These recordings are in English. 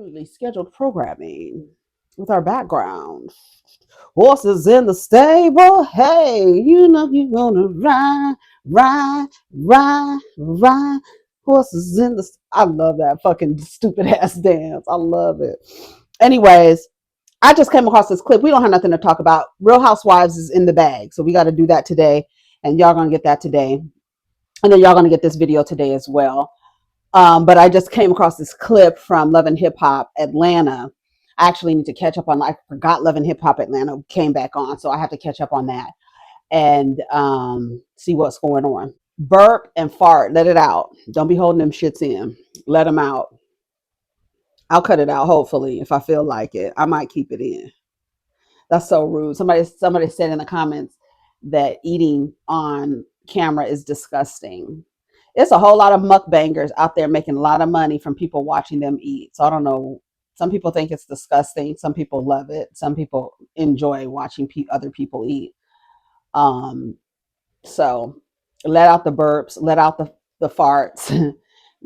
regularly scheduled programming with our background. Horses in the stable. Hey, you know you're gonna ride, ride, ride, ride. Horses in the. I love that fucking stupid ass dance. I love it. Anyways, I just came across this clip. We don't have nothing to talk about. Real Housewives is in the bag, so we got to do that today, and y'all gonna get that today, and then y'all gonna get this video today as well. But I just came across this clip from Love and Hip Hop Atlanta. I actually need to catch up on. I forgot Love and Hip Hop Atlanta came back on, so I have to catch up on that and see what's going on. Burp and fart, let it out. Don't be holding them shits in. Let them out. I'll cut it out. Hopefully, if I feel like it, I might keep it in. That's so rude. Somebody said in the comments that eating on camera is disgusting. It's a whole lot of mukbangers out there making a lot of money from people watching them eat. So I don't know. Some people think it's disgusting. Some people love it. Some people enjoy watching other people eat. So let out the burps. Let out the farts.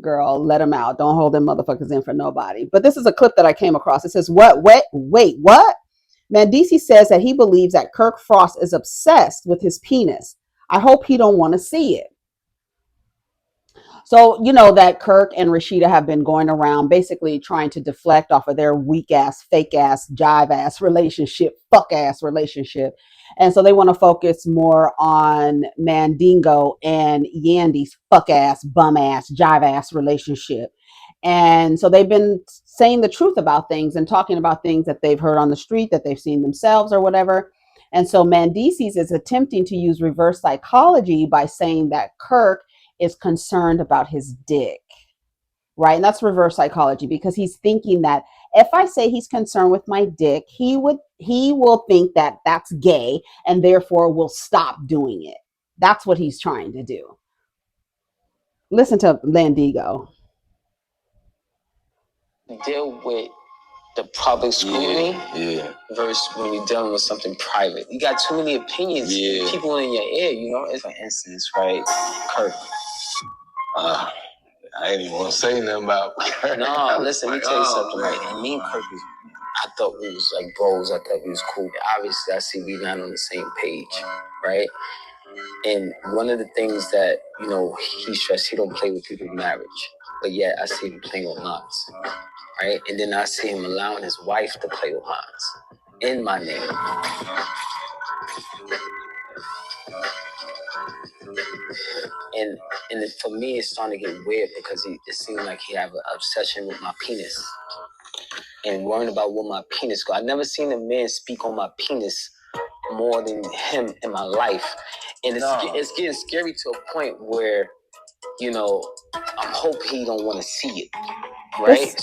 Girl, let them out. Don't hold them motherfuckers in for nobody. But this is a clip that I came across. It says, wait, what? Manteecees says that he believes that Kirk Frost is obsessed with his penis. I hope he don't want to see it. So, you know that Kirk and Rashida have been going around basically trying to deflect off of their weak ass, fake ass, jive ass relationship, fuck ass relationship. And so they want to focus more on Mandingo and Yandy's fuck ass, bum ass, jive ass relationship. And so they've been saying the truth about things and talking about things that they've heard on the street, that they've seen themselves or whatever. And so Manteecees is attempting to use reverse psychology by saying that Kirk is concerned about his dick, right? And that's reverse psychology, because he's thinking that if I say he's concerned with my dick, he will think that that's gay and therefore will stop doing it. That's what he's trying to do. Listen to Landigo. Deal with the public scrutiny versus when you're dealing with something private. You got too many opinions, people in your ear, you know. It's for instance, right? Kirk. I ain't even want to say nothing about Kirk. No, listen, let me tell you something, right? And me and Kirk, I thought we was like bros. I thought we was cool. Obviously, I see we not on the same page, right? And one of the things that, you know, he stressed, he don't play with people's marriage. But yet, I see him playing with lines, right? And then I see him allowing his wife to play with lines in my name. And for me, it's starting to get weird because it seems like he have an obsession with my penis and worrying about what my penis go. I've never seen a man speak on my penis more than him in my life. And it's getting scary to a point where, you know, I hope he don't want to see it, right?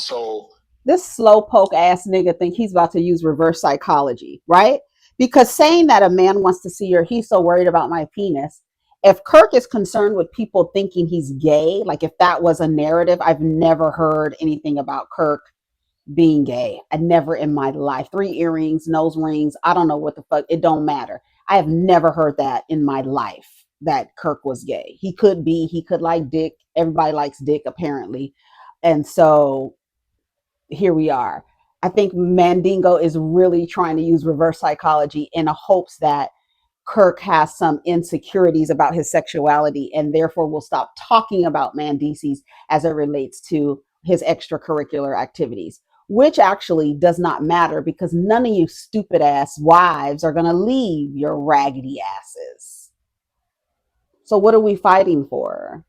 This slowpoke ass nigga think he's about to use reverse psychology, right? Because saying that a man wants to see, or he's so worried about my penis, if Kirk is concerned with people thinking he's gay, like if that was a narrative, I've never heard anything about Kirk being gay. I never in my life. 3 earrings, nose rings, I don't know what the fuck, it don't matter. I have never heard that in my life, that Kirk was gay. He could be, he could like dick. Everybody likes dick apparently. And so here we are. I think Mandingo is really trying to use reverse psychology in a hopes that Kirk has some insecurities about his sexuality and therefore will stop talking about Manteecees as it relates to his extracurricular activities, which actually does not matter because none of you stupid ass wives are going to leave your raggedy asses. So what are we fighting for?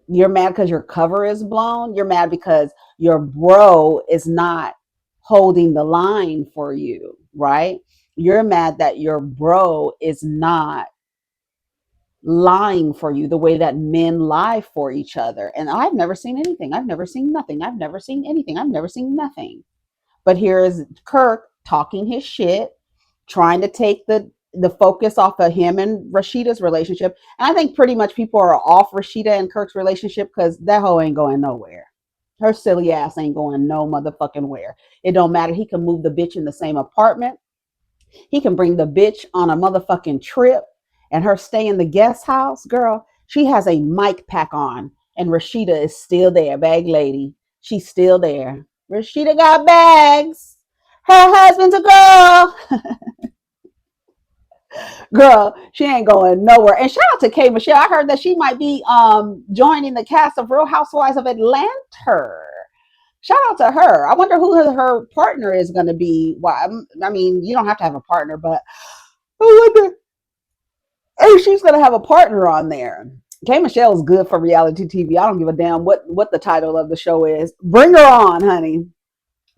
You're mad because your cover is blown? You're mad because your bro is not holding the line for you, right? You're mad that your bro is not lying for you the way that men lie for each other. And I've never seen anything. I've never seen nothing. I've never seen anything. I've never seen nothing. But here is Kirk talking his shit, trying to take the focus off of him and Rashida's relationship. And I think pretty much people are off Rashida and Kirk's relationship because that hoe ain't going nowhere. Her silly ass ain't going no motherfucking where. It don't matter. He can move the bitch in the same apartment. He can bring the bitch on a motherfucking trip and her stay in the guest house. Girl, she has a mic pack on and Rashida is still there. Bag lady, she's still there. Rashida got bags. Her husband's a girl. Girl, she ain't going nowhere. And shout out to K Michelle. I heard that she might be joining the cast of Real Housewives of Atlanta. Shout out to her. I wonder who her partner is going to be. Why? I mean, you don't have to have a partner, but I wonder if she's going to have a partner on there. K Michelle is good for reality TV. I don't give a damn what the title of the show is. Bring her on, honey.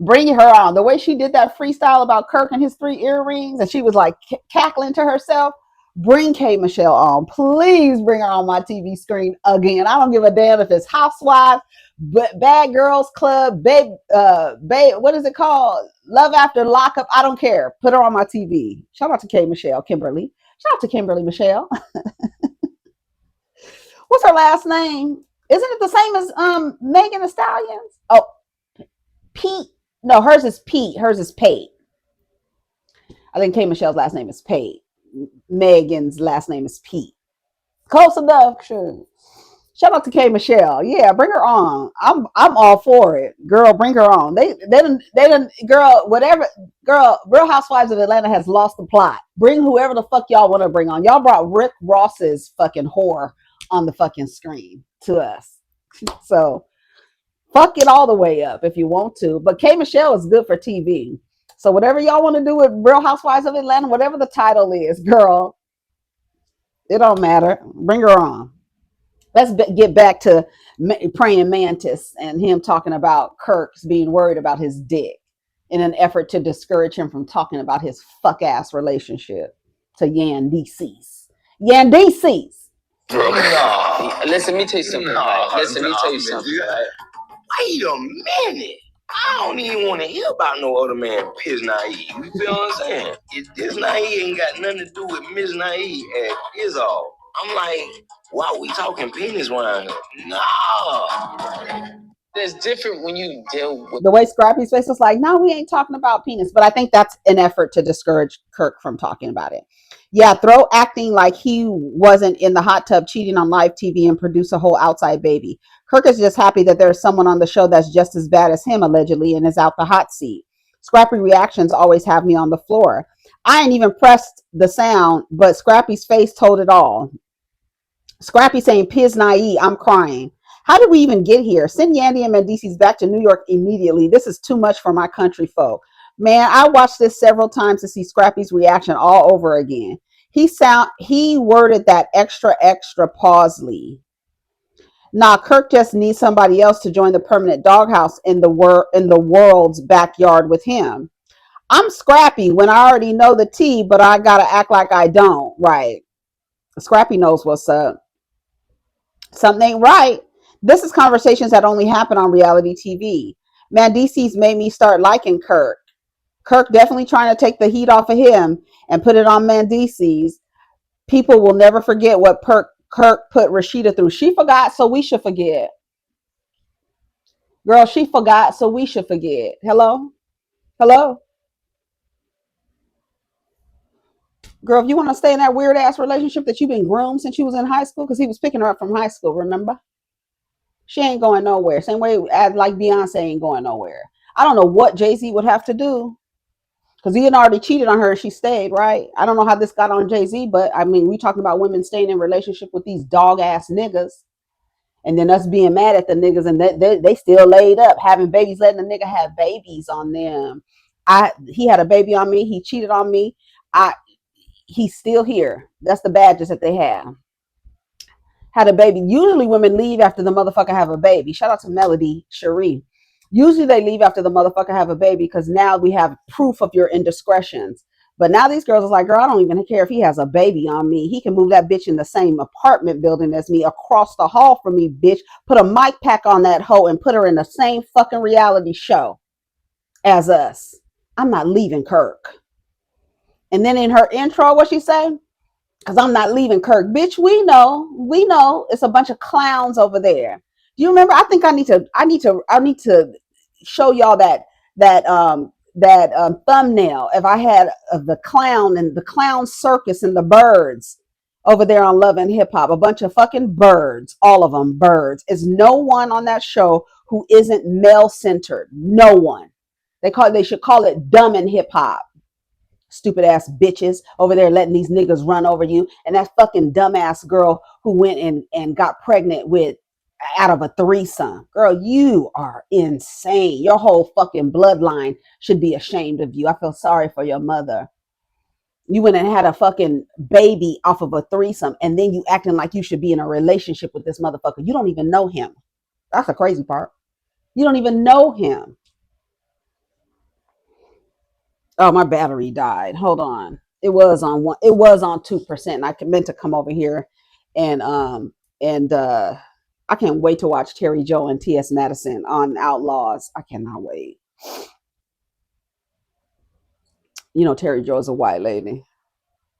Bring her on. The way she did that freestyle about Kirk and his 3 earrings, and she was like cackling to herself. Bring K Michelle on. Please bring her on my TV screen again. I don't give a damn if it's Housewives, Bad Girls Club, what is it called? Love After Lockup. I don't care. Put her on my TV. Shout out to K Michelle, Kimberly. Shout out to Kimberly Michelle. What's her last name? Isn't it the same as Megan Thee Stallions? Oh, Pete. No, hers is Pete. Hers is Pate. I think K Michelle's last name is Pate. Megan's last name is Pete. Close enough, sure. Shout out to K Michelle. Yeah, bring her on. I'm all for it. Girl, bring her on. They didn't girl, whatever girl, Real Housewives of Atlanta has lost the plot. Bring whoever the fuck y'all want to bring on. Y'all brought Rick Ross's fucking whore on the fucking screen to us. So fuck it all the way up if you want to. But K Michelle is good for TV. So whatever y'all want to do with Real Housewives of Atlanta, whatever the title is, girl, it don't matter. Bring her on. Let's get back to praying mantis and him talking about Kirk's being worried about his dick in an effort to discourage him from talking about his fuck ass relationship to Yandees. Yandees. No. Listen, let me tell you something. Right? Listen, let me tell you something. Right? Wait a minute. I don't even want to hear about no other man piss naive. You feel what I'm saying? This naive ain't got nothing to do with Miss Naive at is all. I'm like, why are we talking penis around here? No. It's different when you deal with the way Scrappy's face was like, no, we ain't talking about penis. But I think that's an effort to discourage Kirk from talking about it. Yeah, throw acting like he wasn't in the hot tub cheating on live TV and produce a whole outside baby. Kirk is just happy that there's someone on the show that's just as bad as him, allegedly, and is out the hot seat. Scrappy reactions always have me on the floor. I ain't even pressed the sound, but Scrappy's face told it all. Scrappy saying, Piz naive, I'm crying. How did we even get here? Send Yandy and Manteecees back to New York immediately. This is too much for my country folk. Man, I watched this several times to see Scrappy's reaction all over again. He worded that extra pausely. Nah, Kirk just needs somebody else to join the permanent doghouse in the world's backyard with him. I'm Scrappy when I already know the tea, but I gotta act like I don't. Right. Scrappy knows what's up. Something ain't right. This is conversations that only happen on reality TV. Manteecees made me start liking Kirk. Kirk definitely trying to take the heat off of him and put it on Manteecees. People will never forget what Kirk put Rashida through. She forgot, so we should forget. Girl, she forgot, so we should forget. Hello? Hello? Girl, if you want to stay in that weird ass relationship that you've been groomed since you was in high school, because he was picking her up from high school, remember? She ain't going nowhere. Same way as like Beyonce ain't going nowhere. I don't know what Jay-Z would have to do because he had already cheated on her and she stayed, right? I don't know how this got on Jay-Z, but I mean, we talking about women staying in relationship with these dog ass niggas and then us being mad at the niggas and they still laid up having babies, letting the nigga have babies on them. He had a baby on me. He cheated on me. He's still here. That's the badges that they have. Had a baby. Usually women leave after the motherfucker have a baby. Shout out to Melody Cherie. Usually they leave after the motherfucker have a baby because now we have proof of your indiscretions. But now these girls are like, girl, I don't even care if he has a baby on me. He can move that bitch in the same apartment building as me, across the hall from me, bitch. Put a mic pack on that hoe and put her in the same fucking reality show as us. I'm not leaving Kirk. And then in her intro, what she say? Because I'm not leaving Kirk. Bitch, we know it's a bunch of clowns over there. Do you remember? I think I need to show y'all that thumbnail if I had of the clown and the clown circus and the birds. over there on Love and Hip Hop. A bunch of fucking birds, all of them birds. Is no one on that show who isn't male centered. No one. They should call it Dumb and Hip Hop. Stupid ass bitches over there letting these niggas run over you. And that fucking dumbass girl who went and got pregnant with out of a threesome. Girl, you are insane. Your whole fucking bloodline should be ashamed of you. I feel sorry for your mother. You went and had a fucking baby off of a threesome, and then you acting like you should be in a relationship with this motherfucker. You don't even know him. That's the crazy part. You don't even know him. Oh, my battery died. Hold on. It was on 2%. And I meant to come over here and I can't wait to watch Terry Joe and T.S. Madison on Outlaws. I cannot wait. You know, Terry Joe is a white lady,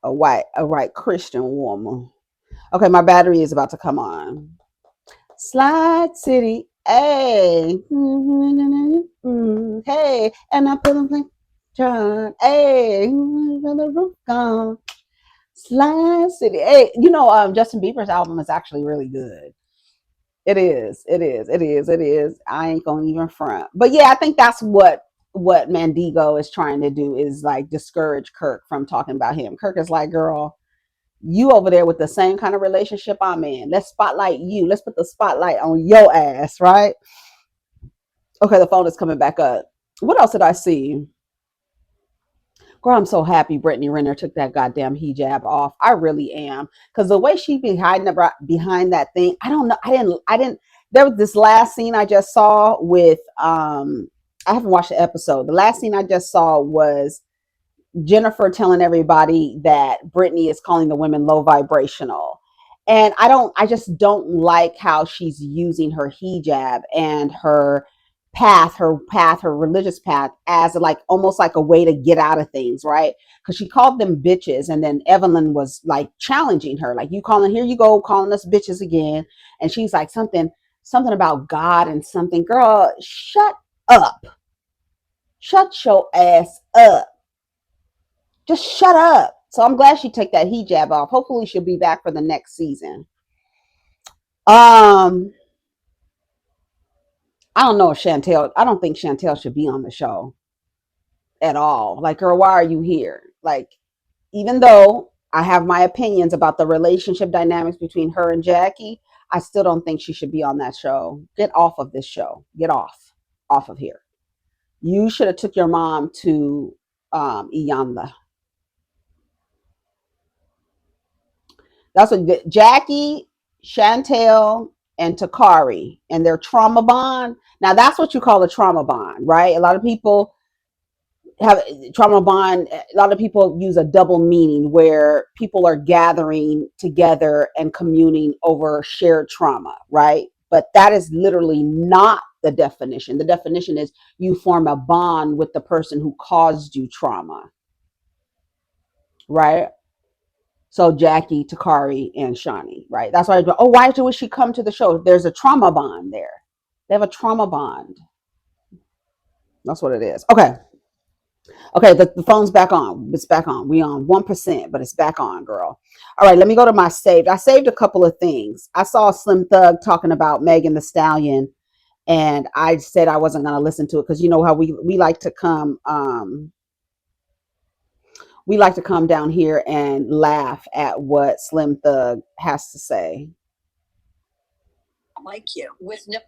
a white Christian woman. Okay, my battery is about to come on. Slide City, hey, hey, and I put them John, hey, the roof gone. Slide City, hey, you know, Justin Bieber's album is actually really good. It is. I ain't gonna even front. But yeah, I think that's what Mandigo is trying to do, is like discourage Kirk from talking about him. Kirk is like, girl, you over there with the same kind of relationship I'm in. Let's spotlight you. Let's put the spotlight on your ass, right? Okay, the phone is coming back up. What else did I see? Girl, I'm so happy Brittany Renner took that goddamn hijab off. I really am. Because the way she be hiding behind that thing, I don't know. I didn't. There was this last scene I just saw with, I haven't watched the episode. The last scene I just saw was Jennifer telling everybody that Brittany is calling the women low vibrational. And I just don't like how she's using her hijab and her religious path as like almost like a way to get out of things, right? Because she called them bitches, and then Evelyn was like challenging her, like, you calling, here you go calling us bitches again. And she's like, something about God and something. Girl, shut up. Shut your ass up. Just shut up. So I'm glad she took that hijab off. Hopefully she'll be back for the next season. I don't know if I don't think Chantel should be on the show at all. Like, girl, why are you here? Like, even though I have my opinions about the relationship dynamics between her and Jackie, I still don't think she should be on that show. Get off of this show. Get off of here. You should have took your mom to Iyanla. That's what Jackie, Chantel, and Takari and their trauma bond. Now that's what you call a trauma bond, right? A lot of people have trauma bond. A lot of people use a double meaning where people are gathering together and communing over shared trauma, right? But that is literally not the definition. The definition is you form a bond with the person who caused you trauma, right? So Jackie, Takari, and Shawnee, right? That's why I go, oh, why would she come to the show? There's a trauma bond there. They have a trauma bond. That's what it is. Okay. The phone's back on. It's back on. We on 1%, but it's back on, girl. All right, let me go to my saved. I saved a couple of things. I saw Slim Thug talking about Megan Thee Stallion, and I said I wasn't going to listen to it because you know how we like to come down here and laugh at what Slim Thug has to say. I like you with no.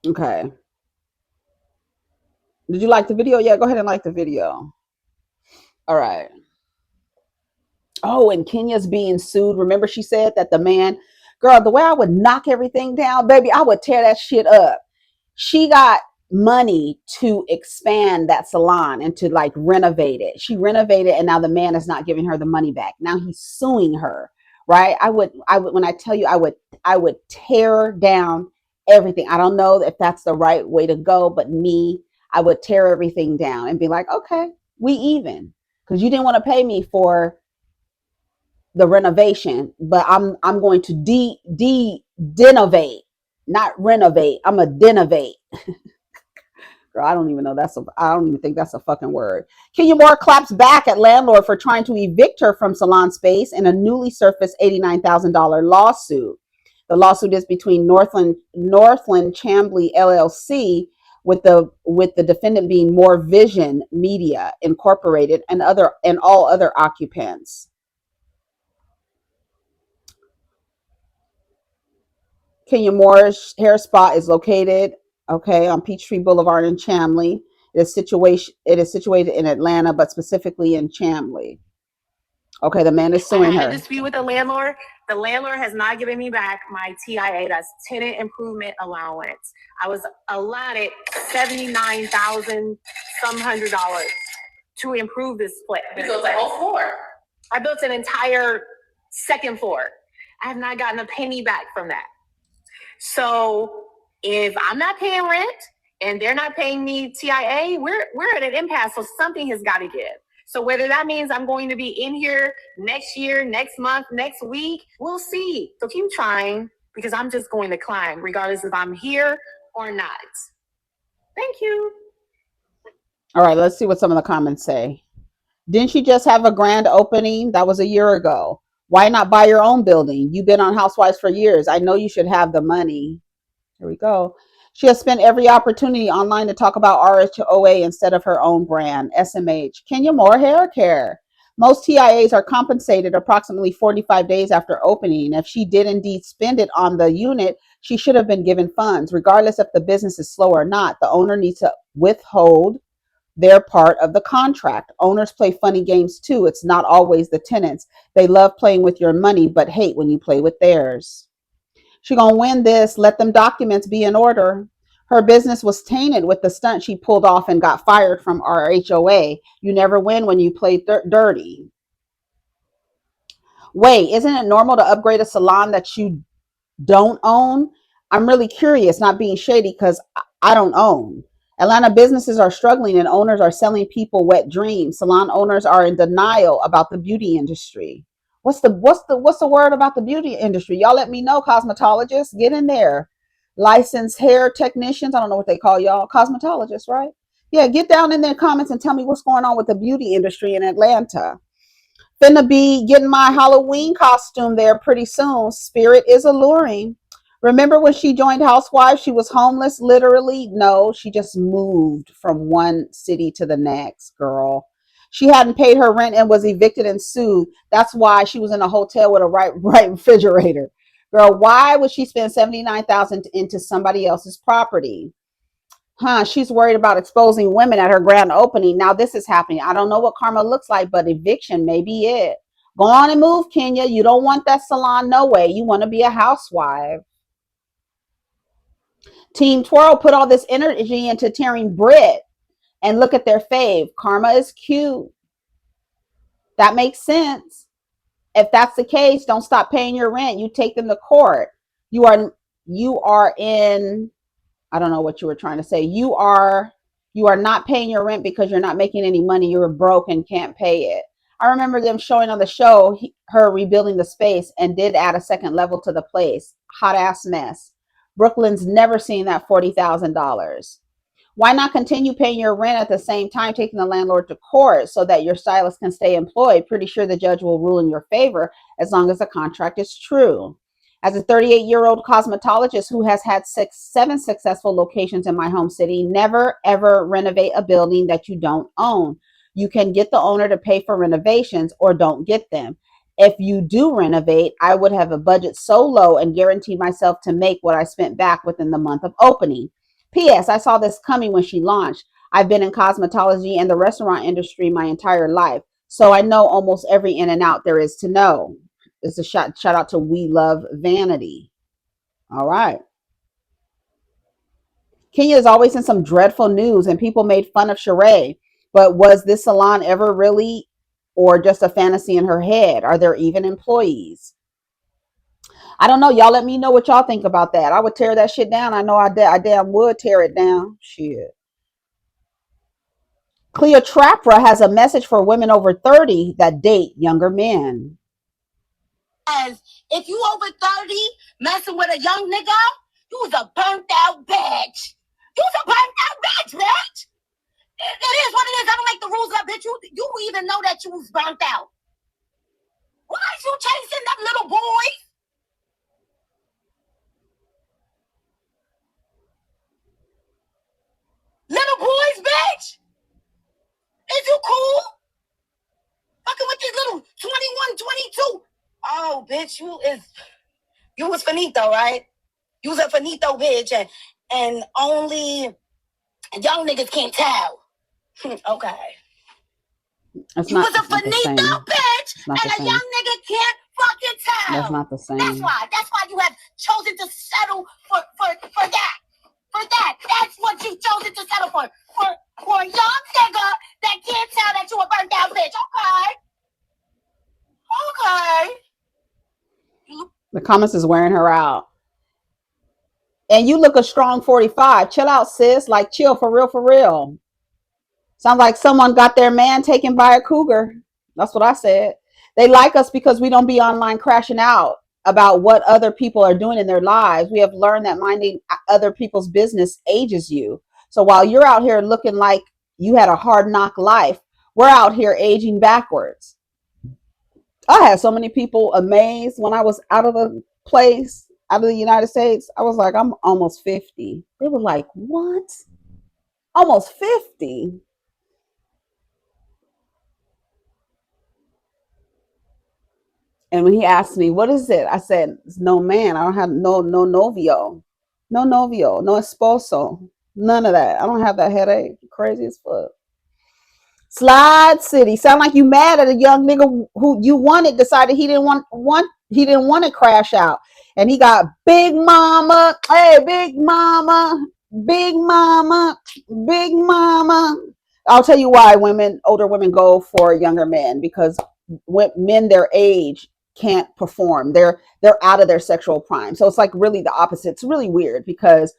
Okay. Did you like the video? Yeah, go ahead and like the video. All right. Oh, and Kenya's being sued. Remember she said that the man, girl, the way I would knock everything down, baby, I would tear that shit up. She got money to expand that salon and to like renovate it. She renovated, and now the man is not giving her the money back. Now he's suing her, right? I would when I tell you I would tear down everything. I don't know if that's the right way to go, but I would tear everything down and be like, okay, we even, because you didn't want to pay me for the renovation, but I'm going to denovate, not renovate. I'm a denovate. Girl, I don't even think that's a fucking word. Kenya Moore claps back at landlord for trying to evict her from salon space in a newly surfaced $89,000 lawsuit. The lawsuit is between Northland Chambly LLC with the defendant being More Vision Media Incorporated and all other occupants. Kenya Moore's hair spa is located on Peachtree Boulevard in Chambly. It is situated in Atlanta, but specifically in Chambly. Okay, the man is suing her. I had a dispute with the landlord. The landlord has not given me back my TIA, that's tenant improvement allowance. I was allotted $79,000 some $100 to improve this place. You built the whole floor. I built an entire second floor. I have not gotten a penny back from that. So if I'm not paying rent and they're not paying me TIA, we're at an impasse. So something has got to give. So whether that means I'm going to be in here next year, next month, next week, we'll see. So keep trying, because I'm just going to climb regardless if I'm here or not. Thank you. All right, let's see what some of the comments say. Didn't she just have a grand opening? That was a year ago. Why not buy your own building? You've been on Housewives for years. I know you should have the money. Here we go. She has spent every opportunity online to talk about RHOA instead of her own brand, SMH. Kenya Moore Hair Care. Most TIAs are compensated approximately 45 days after opening. If she did indeed spend it on the unit, she should have been given funds. Regardless if the business is slow or not, the owner needs to withhold their part of the contract. Owners play funny games too. It's not always the tenants. They love playing with your money, but hate when you play with theirs. She gonna win this. Let them documents be in order. Her business was tainted with the stunt she pulled off and got fired from RHOA. You never win when you play dirty. Wait, isn't it normal to upgrade a salon that you don't own? I'm really curious, not being shady, because I don't own. Atlanta businesses are struggling and owners are selling people wet dreams. Salon owners are in denial about the beauty industry. What's the word about the beauty industry? Y'all let me know, cosmetologists. Get in there. Licensed hair technicians. I don't know what they call y'all. Cosmetologists, right? Yeah, get down in their comments and tell me what's going on with the beauty industry in Atlanta. Finna be getting my Halloween costume there pretty soon. Spirit is alluring. Remember when she joined Housewives, she was homeless, literally? No, she just moved from one city to the next, girl. She hadn't paid her rent and was evicted and sued. That's why she was in a hotel with a right refrigerator. Girl, why would she spend $79,000 into somebody else's property? She's worried about exposing women at her grand opening. Now this is happening. I don't know what karma looks like, but eviction may be it. Go on and move, Kenya. You don't want that salon, no way. You want to be a housewife. Team Twirl put all this energy into tearing Brit, and look at their fave. Karma is cute. That makes sense. If that's the case, don't stop paying your rent. You take them to court. You are in, I don't know what you were trying to say. You are not paying your rent because you're not making any money. You're broke and can't pay it. I remember them showing on the show her rebuilding the space and did add a second level to the place. Hot ass mess. Brooklyn's never seen that $40,000. Why not continue paying your rent at the same time taking the landlord to court so that your stylist can stay employed? Pretty sure the judge will rule in your favor as long as the contract is true. As a 38-year-old cosmetologist who has had 7 successful locations in my home city, never ever renovate a building that you don't own. You can get the owner to pay for renovations or don't get them. If you do renovate, I would have a budget so low and guarantee myself to make what I spent back within the month of opening. P.S. I saw this coming when she launched. I've been in cosmetology and the restaurant industry my entire life, so I know almost every in and out there is to know. It's a shout out to We Love Vanity. All right. Kenya is always in some dreadful news and people made fun of Sheree. But was this salon ever really or just a fantasy in her head? Are there even employees? I don't know. Y'all let me know what y'all think about that. I would tear that shit down. I know I damn would tear it down. Shit. Cleopatra has a message for women over 30 that date younger men. As if you over 30 messing with a young nigga, you was a burnt out bitch. You was a burnt out bitch, man. you even know that you was burnt out? Why is you chasing them little boys? Little boys, bitch? Is you cool? Fucking with these little 21, 22. Oh, bitch, you was finito, right? You was a finito bitch, and only young niggas can't tell. Okay. It's you not, was a finito bitch, and a same. young nigga can't fucking tell. That's not the same. That's why you have chosen to settle for that. For that. That's what you chosen to settle for. For a young nigga that can't tell that you a burnt out bitch. Okay. The comments is wearing her out. And you look a strong 45. Chill out, sis. Like, chill, for real, for real. Sounds like someone got their man taken by a cougar. That's what I said. They like us because we don't be online crashing out about what other people are doing in their lives. We have learned that minding other people's business ages you. So while you're out here looking like you had a hard knock life, we're out here aging backwards. I had so many people amazed when I was out of the place, out of the United States. I was like, I'm almost 50. They were like, what? Almost 50? And when he asked me, what is it? I said, it's no man. I don't have no novio. No novio, no esposo. None of that. I don't have that headache. Crazy as fuck. Slide City. Sound like you mad at a young nigga who you wanted, decided he didn't want to crash out. And he got big mama. Hey, big mama. Big mama. Big mama. I'll tell you why older women go for younger men, because men their age can't perform. They're out of their sexual prime. So it's like really the opposite. It's really weird because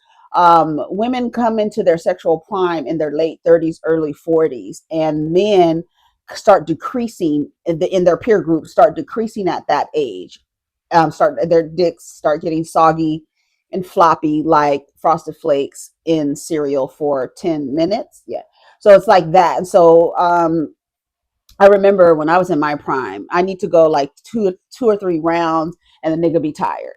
women come into their sexual prime in their late 30s, early 40s, and men start decreasing in their peer group, start decreasing at that age. Their dicks start getting soggy and floppy like Frosted Flakes in cereal for 10 minutes. Yeah. So it's like that. And so I remember when I was in my prime, I need to go like two or three rounds and the nigga be tired.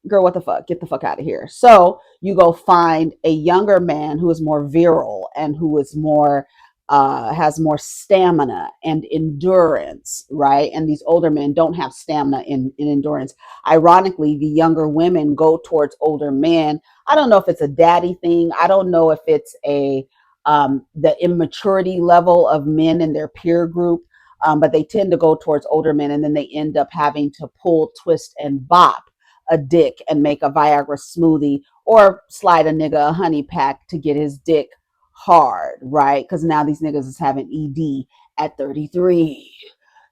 Girl, what the fuck? Get the fuck out of here. So you go find a younger man who is more virile and who is more has more stamina and endurance, right? And these older men don't have stamina and endurance. Ironically, the younger women go towards older men. I don't know if it's a daddy thing. I don't know if it's the immaturity level of men in their peer group, but they tend to go towards older men, and then they end up having to pull, twist, and bop a dick and make a Viagra smoothie or slide a nigga a honey pack to get his dick hard, right? Because now these niggas is having ED at 33.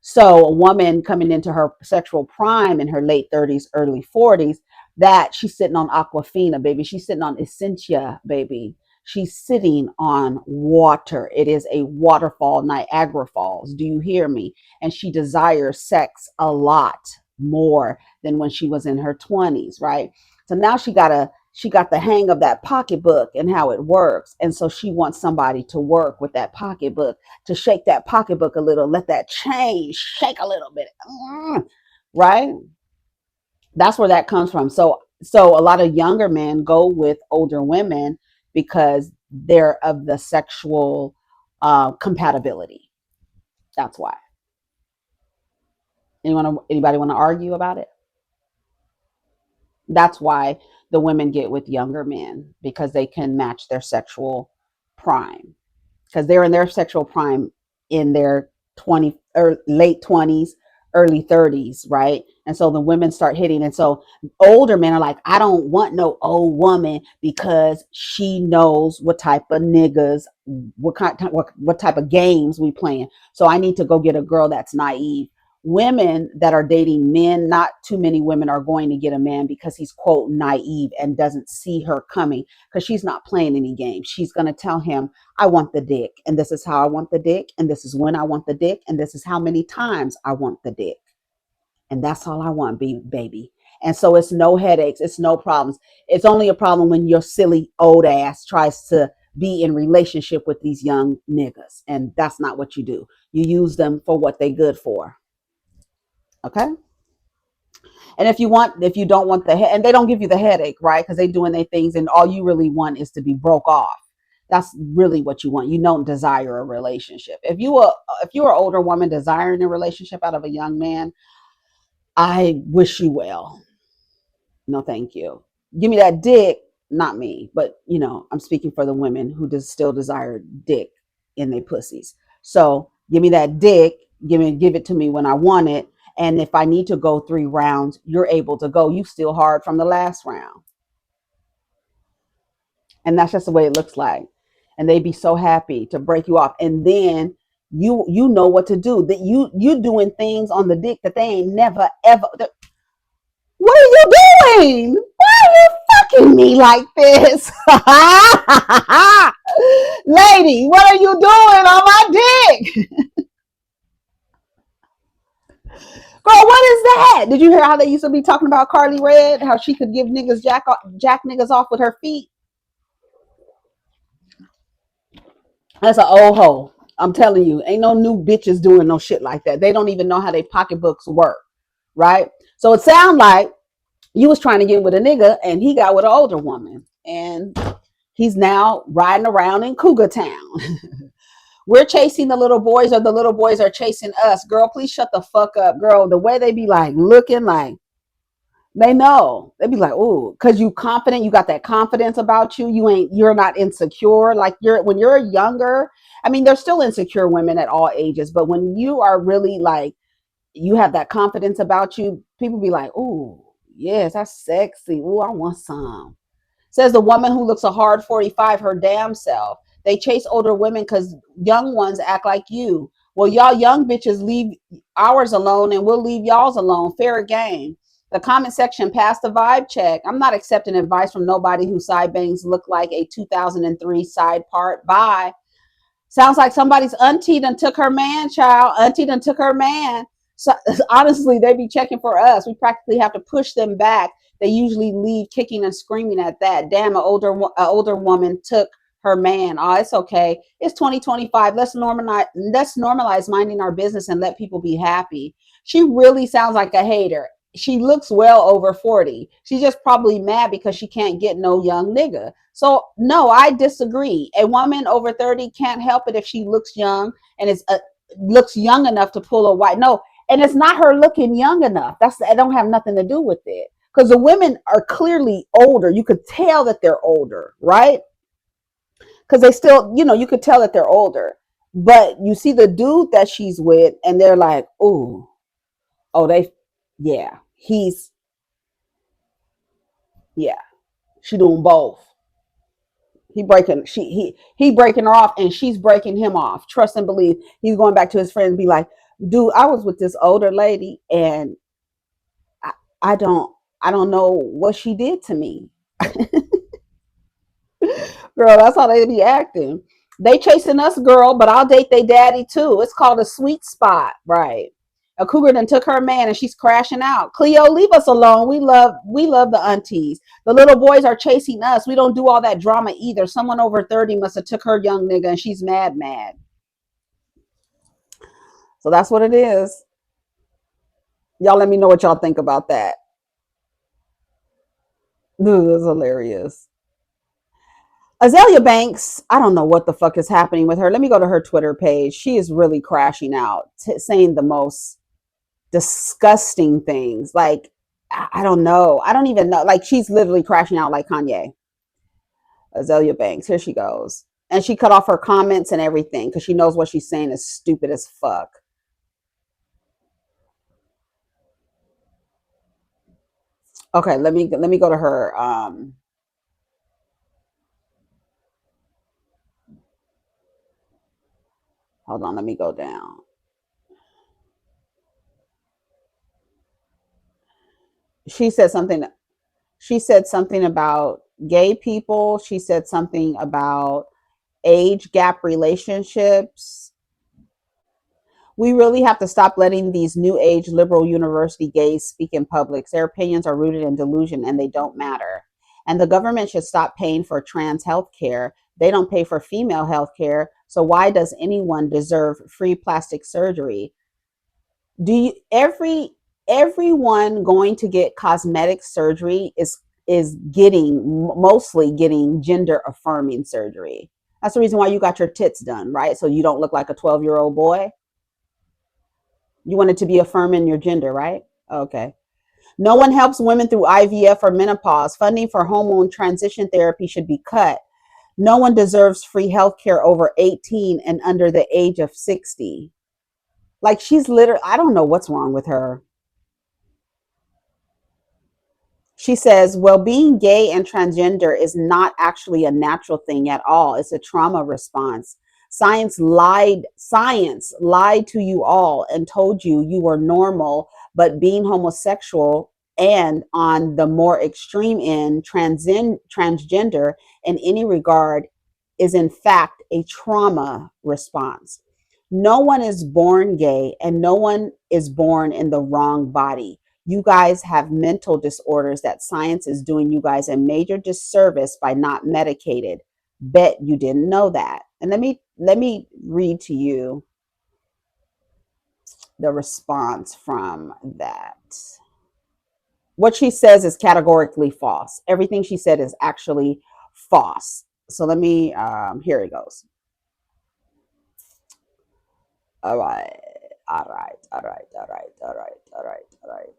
So a woman coming into her sexual prime in her late 30s, early 40s, that she's sitting on Aquafina, baby. She's sitting on Essentia, baby. She's sitting on water. It is a waterfall, Niagara Falls. Do you hear me? And she desires sex a lot more than when she was in her 20s, right? So now she got the hang of that pocketbook and how it works. And so she wants somebody to work with that pocketbook, to shake that pocketbook a little, let that change shake a little bit, right? That's where that comes from. So a lot of younger men go with older women because they're of the sexual compatibility. That's why. Anybody want to argue about it? That's why the women get with younger men, because they can match their sexual prime, because they're in their sexual prime in their 20 or late 20s, early 30s, right? And so the women start hitting, and so older men are like, I don't want no old woman because she knows what type of niggas, what type of games we playing. So I need to go get a girl that's naive. Women that are dating men, not too many women are going to get a man because he's quote naive and doesn't see her coming, because she's not playing any games. She's going to tell him, I want the dick, and this is how I want the dick, and this is when I want the dick, and this is how many times I want the dick, and that's all I want, baby. And so it's no headaches, it's no problems. It's only a problem when your silly old ass tries to be in relationship with these young niggas. And that's not what you do. You use them for what they good for. Okay. And if you don't want and they don't give you the headache, right? Because they doing their things and all you really want is to be broke off. That's really what you want. You don't desire a relationship. If you're an older woman desiring a relationship out of a young man, I wish you well. No, thank you. Give me that dick, not me, but I'm speaking for the women who still desire dick in their pussies. So give me that dick, give it to me when I want it. And if I need to go 3 rounds, you're able to go. You still hard from the last round. And that's just the way it looks like. And they'd be so happy to break you off. And then you know what to do. That you doing things on the dick that they ain't never ever. What are you doing? Why are you fucking me like this? Lady, what are you doing on my dick? Girl, what is that? Did you hear how they used to be talking about Carly Red? How she could give niggas jack niggas off with her feet? That's an old hoe. I'm telling you, ain't no new bitches doing no shit like that. They don't even know how their pocketbooks work, right? So it sounds like you was trying to get with a nigga and he got with an older woman. And he's now riding around in Cougar Town. We're chasing the little boys or the little boys are chasing us. Girl, please shut the fuck up. Girl, the way they be like looking like, they know. They be like, ooh, because you confident, you got that confidence about you. You're not insecure. Like when you're younger, I mean, there's still insecure women at all ages, but when you are really like, you have that confidence about you, people be like, ooh, yes, that's sexy. Ooh, I want some. Says the woman who looks a hard 45, her damn self. They chase older women because young ones act like you. Well, y'all young bitches leave ours alone and we'll leave y'all's alone. Fair game. The comment section passed the vibe check. I'm not accepting advice from nobody whose side bangs look like a 2003 side part. Bye. Sounds like somebody's auntie done took her man, child. Auntie done took her man. So honestly, they be checking for us. We practically have to push them back. They usually leave kicking and screaming at that. Damn, an older woman took her man. Oh, it's okay. It's 2025. Let's normalize minding our business and let people be happy. She really sounds like a hater. She looks well over 40. She's just probably mad because she can't get no young nigga. So no, I disagree. A woman over 30 can't help it if she looks young and looks young enough to pull a white. No, and it's not her looking young enough. It don't have nothing to do with it. Because the women are clearly older. You could tell that they're older, right? Because they still, you could tell that they're older. But you see the dude that she's with, and they're like, oh, she doing both. He breaking her off, and she's breaking him off. Trust and believe. He's going back to his friend and be like, dude, I was with this older lady, and I don't know what she did to me. Girl, that's how they be acting. They chasing us, girl, but I'll date they daddy too. It's called a sweet spot, right? A cougar then took her man and she's crashing out. Cleo, leave us alone. We love the aunties. The little boys are chasing us. We don't do all that drama either. Someone over 30 must have took her young nigga and she's mad. So that's what it is. Y'all let me know what y'all think about that. This is hilarious. Azealia Banks, I don't know what the fuck is happening with her. Let me go to her Twitter page. She is really crashing out, saying the most disgusting things. Like, I don't know. I don't even know. Like, she's literally crashing out like Kanye. Azealia Banks, here she goes. And she cut off her comments and everything because she knows what she's saying is stupid as fuck. Okay, let me go to her. Hold on, let me go down. She said something about gay people. She said something about age gap relationships. We really have to stop letting these new age liberal university gays speak in public. Their opinions are rooted in delusion and they don't matter. And the government should stop paying for trans health care. They don't pay for female health care. So why does anyone deserve free plastic surgery? Do you everyone going to get cosmetic surgery is mostly getting gender affirming surgery. That's the reason why you got your tits done, right? So you don't look like a 12-year-old boy. You want it to be affirming your gender, right? Okay. No one helps women through IVF or menopause. Funding for hormone transition therapy should be cut. No one deserves free health care over 18 and under the age of 60. Like, she's literally, I don't know what's wrong with her. She says, well, being gay and transgender is not actually a natural thing at all. It's a trauma response. Science lied to you all and told you you were normal, but being homosexual and on the more extreme end, transgender in any regard is in fact a trauma response. No one is born gay and no one is born in the wrong body. You guys have mental disorders that science is doing you guys a major disservice by not medicated. Bet you didn't know that. And let me read to you the response from that. What she says is categorically false. Everything she said is actually false. So let me here it goes. All right. All right. All right. All right. All right. All right. All right.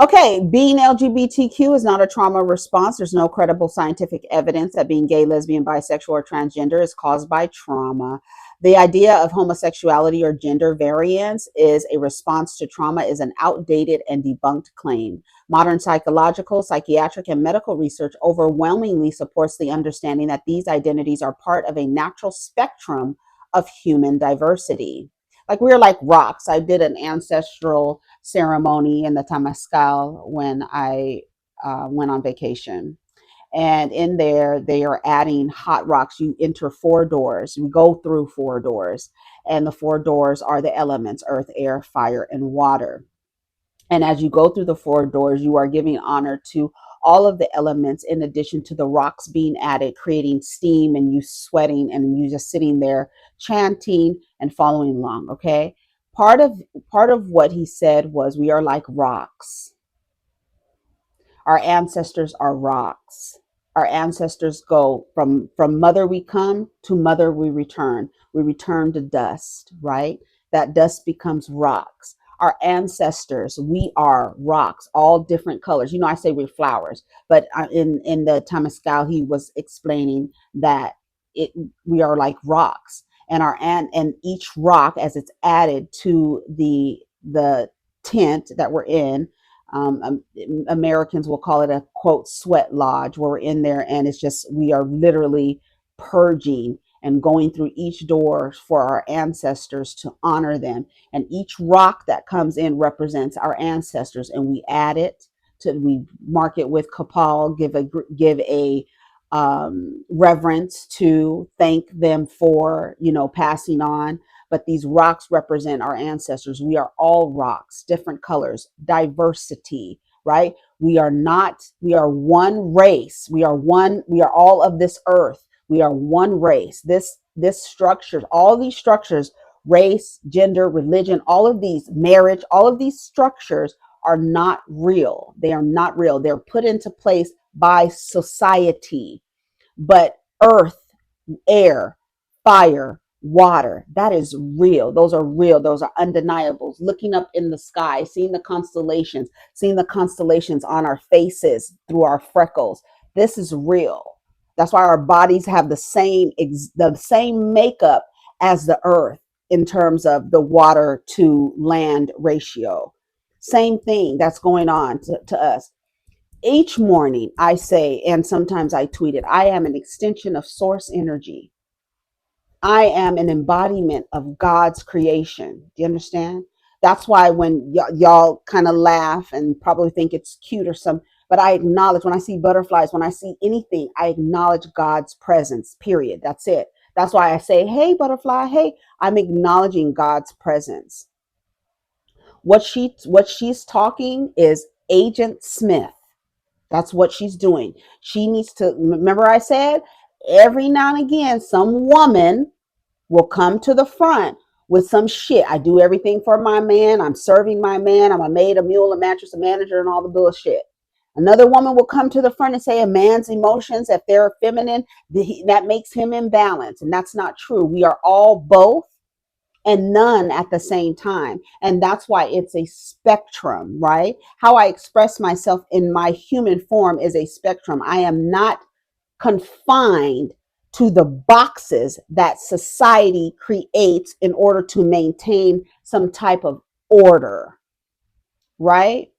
Okay, being LGBTQ is not a trauma response. There's no credible scientific evidence that being gay, lesbian, bisexual, or transgender is caused by trauma. The idea of homosexuality or gender variance is a response to trauma is an outdated and debunked claim. Modern psychological, psychiatric, and medical research overwhelmingly supports the understanding that these identities are part of a natural spectrum of human diversity. Like, we're like rocks. I did an ancestral ceremony in the Temescal when I went on vacation. And in there, they are adding hot rocks. You enter 4 doors. You go through 4 doors. And the 4 doors are the elements: earth, air, fire, and water. And as you go through the 4 doors, you are giving honor to all of the elements in addition to the rocks being added, creating steam and you sweating and you just sitting there chanting and following along. Okay. Part of what he said was, we are like rocks. Our ancestors are rocks. Our ancestors go from mother we come to mother we return. We return to dust, right? That dust becomes rocks. Our ancestors, we are rocks, all different colors. I say we're flowers, but in the Temescal, he was explaining that it we are like rocks, and each rock, as it's added to the tent that we're in, um, Americans will call it a quote sweat lodge, where we're in there and it's just, we are literally purging and going through each door for our ancestors to honor them. And each rock that comes in represents our ancestors, and we add it we mark it with kapal, give a reverence to thank them for passing on. But these rocks represent our ancestors. We are all rocks, different colors, diversity, right? We are one race. We are all of this earth. We are one race. This structures, all these structures, race, gender, religion, all of these, marriage, all of these structures are not real. They are not real. They're put into place by society. But earth, air, fire, water, that is real. Those are real. Those are undeniables. Looking up in the sky, seeing the constellations on our faces through our freckles. This is real. That's why our bodies have the same makeup as the earth in terms of the water to land ratio. Same thing that's going on to us. Each morning I say, and sometimes I tweet it, I am an extension of source energy. I am an embodiment of God's creation. Do you understand? That's why when y'all kind of laugh and probably think it's cute or something, but I acknowledge, when I see butterflies, when I see anything, I acknowledge God's presence, period. That's it. That's why I say, hey, butterfly, hey, I'm acknowledging God's presence. What she's talking is Agent Smith. That's what she's doing. She needs to remember, I said every now and again, some woman will come to the front with some shit. I do everything for my man. I'm serving my man. I'm a maid, a mule, a mattress, a manager, and all the bullshit. Another woman will come to the front and say a man's emotions, if they're feminine, that makes him imbalanced. And that's not true. We are all both and none at the same time. And that's why it's a spectrum, right? How I express myself in my human form is a spectrum. I am not confined to the boxes that society creates in order to maintain some type of order, right?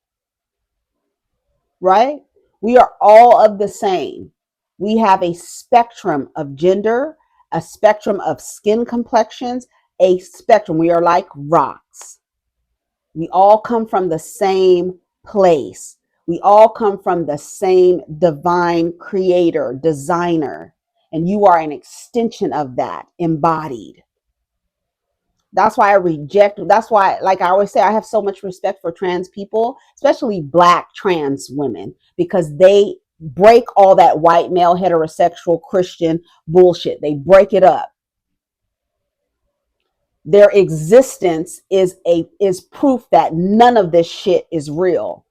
Right? We are all of the same. We have a spectrum of gender, a spectrum of skin complexions, a spectrum. We are like rocks. We all come from the same place. We all come from the same divine creator, designer, and you are an extension of that, embodied. That's why I reject, that's why, like I always say, I have so much respect for trans people, especially Black trans women, because they break all that white male heterosexual Christian bullshit. They break it up. Their existence is proof that none of this shit is real.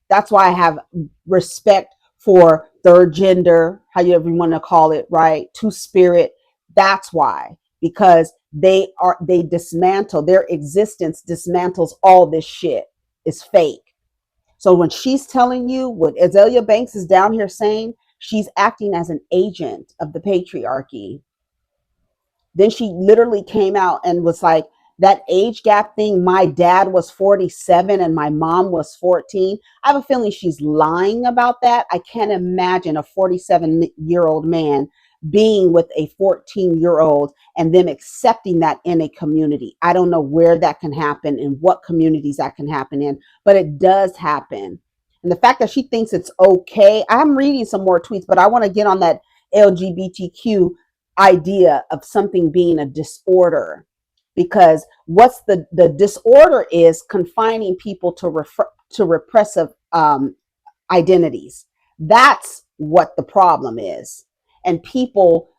That's why I have respect for third gender, how you ever want to call it, right? Two spirit. That's why, because they dismantle, their existence dismantles all this shit. It's fake. So when she's telling you what Azealia Banks is down here saying, she's acting as an agent of the patriarchy. Then she literally came out and was like, that age gap thing, my dad was 47 and my mom was 14. I have a feeling she's lying about that. I can't imagine a 47-year-old man being with a 14-year-old and them accepting that in a community. I don't know where that can happen and what communities that can happen in, but it does happen. And the fact that she thinks it's okay, I'm reading some more tweets, but I want to get on that LGBTQ idea of something being a disorder, because what's the disorder is confining people to repressive identities. That's what the problem is, and people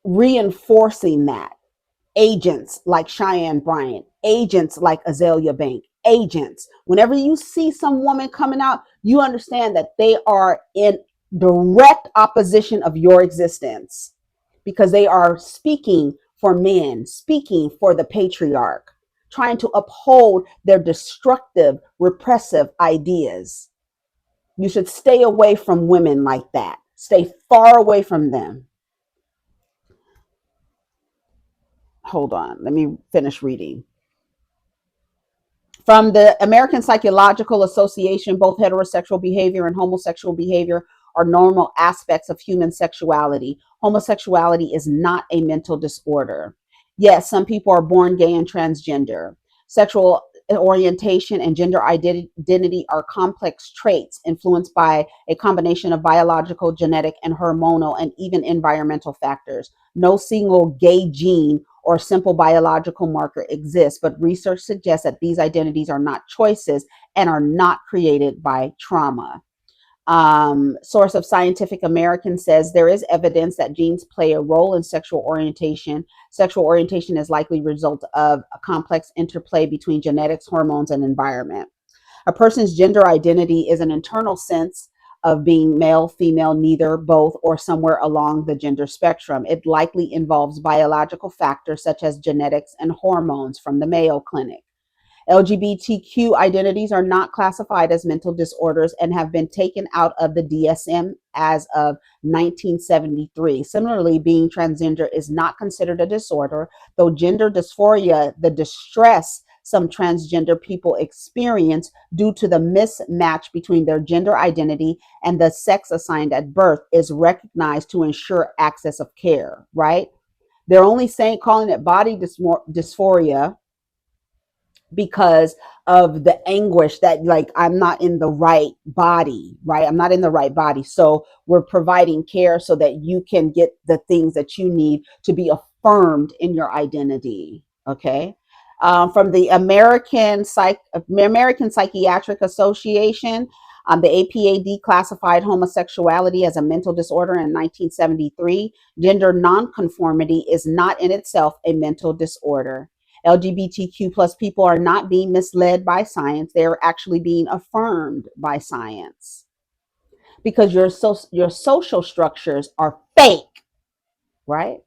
reinforcing that. Agents like Cheyenne Bryant, agents like Azealia Banks, agents. Whenever you see some woman coming out, you understand that they are in direct opposition of your existence, because they are speaking for men, speaking for the patriarch, trying to uphold their destructive, repressive ideas. You should stay away from women like that. Stay far away from them. Hold on, let me finish reading. From the American Psychological Association, both heterosexual behavior and homosexual behavior are normal aspects of human sexuality. Homosexuality is not a mental disorder. Yes, some people are born gay and transgender. Sexual orientation and gender identity are complex traits influenced by a combination of biological, genetic, and hormonal, and even environmental factors. No single gay gene or simple biological marker exists, but research suggests that these identities are not choices and are not created by trauma. Source of Scientific American says there is evidence that genes play a role in sexual orientation. Sexual orientation is likely a result of a complex interplay between genetics, hormones, and environment. A person's gender identity is an internal sense of being male, female, neither, both, or somewhere along the gender spectrum. It likely involves biological factors such as genetics and hormones from the Mayo Clinic. LGBTQ identities are not classified as mental disorders and have been taken out of the DSM as of 1973. Similarly, being transgender is not considered a disorder, though gender dysphoria, the distress some transgender people experience due to the mismatch between their gender identity and the sex assigned at birth, is recognized to ensure access of care, right? They're only calling it body dysphoria because of the anguish that, like, I'm not in the right body, right? I'm not in the right body. So we're providing care so that you can get the things that you need to be affirmed in your identity. Okay. From the American Psychiatric Association, The APA declassified homosexuality as a mental disorder in 1973. Gender nonconformity is not in itself a mental disorder. LGBTQ plus people are not being misled by science. They're actually being affirmed by science because your social structures are fake, right?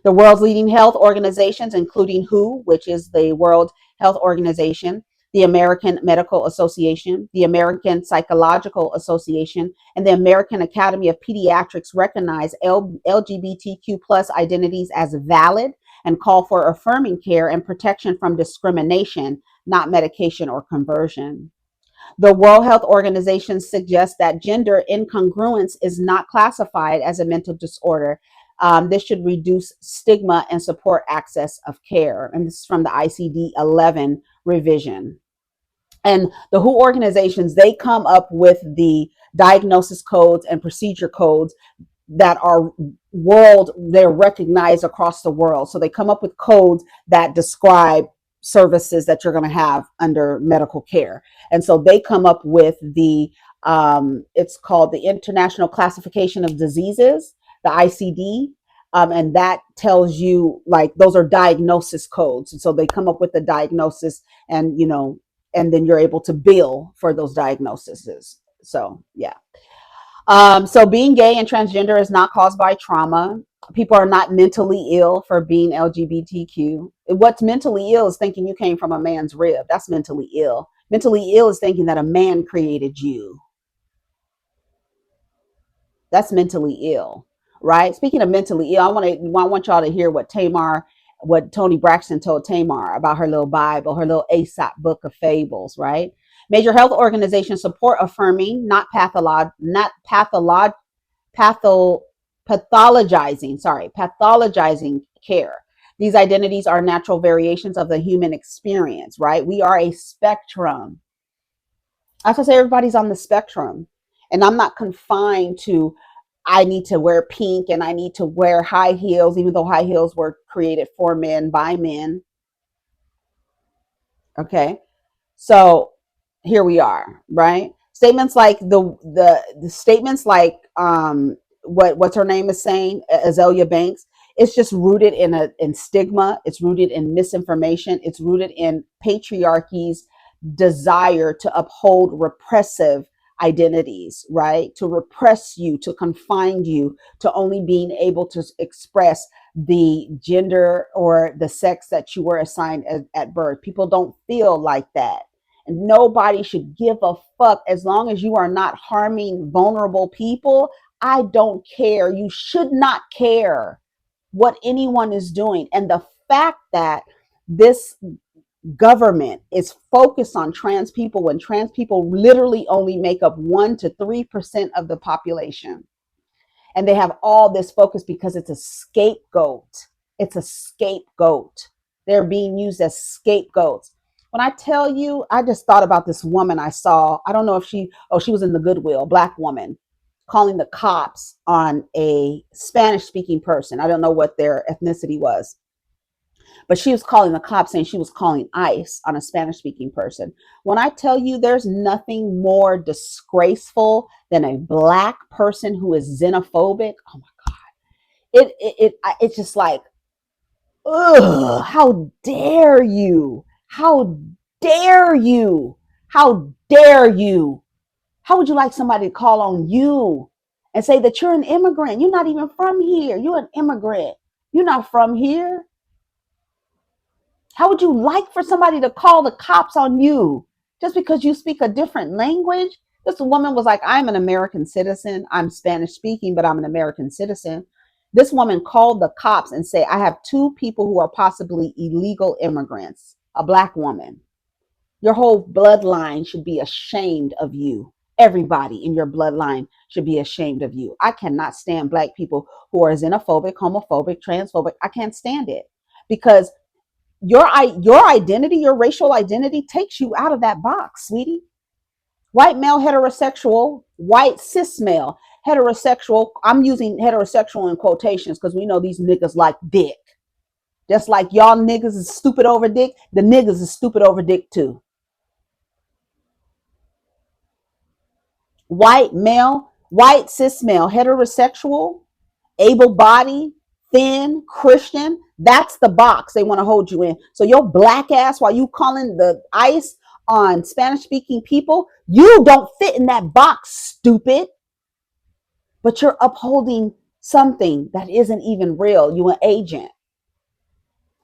The world's leading health organizations, including WHO, which is the World Health Organization, the American Medical Association, the American Psychological Association, and the American Academy of Pediatrics, recognize LGBTQ plus identities as valid and call for affirming care and protection from discrimination, not medication or conversion. The World Health Organization suggests that gender incongruence is not classified as a mental disorder. This should reduce stigma and support access of care. And this is from the ICD-11 revision. And the WHO organizations, they come up with the diagnosis codes and procedure codes that are they're recognized across the world. So they come up with codes that describe services that you're going to have under medical care. And so they come up with the it's called the International Classification of Diseases, the ICD. And that tells you, like, those are diagnosis codes. And so they come up with the diagnosis, and and then you're able to bill for those diagnoses. So yeah. So being gay and transgender is not caused by trauma. People are not mentally ill for being LGBTQ. What's mentally ill is thinking you came from a man's rib. That's mentally ill. Mentally ill is thinking that a man created you. That's mentally ill, right? Speaking of mentally ill, I want y'all to hear what Toni Braxton told Tamar about her little Bible, her little Aesop book of fables, right? Major health organizations support affirming, not pathologizing care. These identities are natural variations of the human experience, right? We are a spectrum. I have to say everybody's on the spectrum. And I'm not confined to, I need to wear pink and I need to wear high heels, even though high heels were created for men by men. Okay. So here we are, right? Statements like the statements like what's her name is saying, Azealia Banks, it's just rooted in stigma, it's rooted in misinformation, it's rooted in patriarchy's desire to uphold repressive identities, right? To repress you, to confine you to only being able to express the gender or the sex that you were assigned at birth. People don't feel like that. And nobody should give a fuck as long as you are not harming vulnerable people. I don't care. You should not care what anyone is doing. And the fact that this government is focused on trans people when trans people literally only make up 1 to 3% of the population. And they have all this focus because it's a scapegoat. It's a scapegoat. They're being used as scapegoats. When I tell you, I just thought about this woman I saw. I don't know if she was in the Goodwill, Black woman, calling the cops on a Spanish speaking person. I don't know what their ethnicity was, but she was calling the cops saying she was calling ICE on a Spanish speaking person. When I tell you, there's nothing more disgraceful than a Black person who is xenophobic. Oh my God. It's just like, ugh, how dare you? How dare you? How dare you? How would you like somebody to call on you and say that you're an immigrant? You're not even from here. You're an immigrant. You're not from here. How would you like for somebody to call the cops on you just because you speak a different language? This woman was like, I'm an American citizen. I'm Spanish speaking, but I'm an American citizen. This woman called the cops and said, I have 2 people who are possibly illegal immigrants, a Black woman. Your whole bloodline should be ashamed of you. Everybody in your bloodline should be ashamed of you. I cannot stand Black people who are xenophobic, homophobic, transphobic. I can't stand it because your identity, your racial identity takes you out of that box, sweetie. White male, heterosexual, white cis male, heterosexual. I'm using heterosexual in quotations because we know these niggas like dick. Just like y'all niggas is stupid over dick, the niggas is stupid over dick too. white male, white cis male, heterosexual, able-bodied, thin, Christian. That's the box they want to hold you in. So your black ass, while you calling the ICE on Spanish-speaking people, you don't fit in that box, stupid. But you're upholding something that isn't even real. You an agent.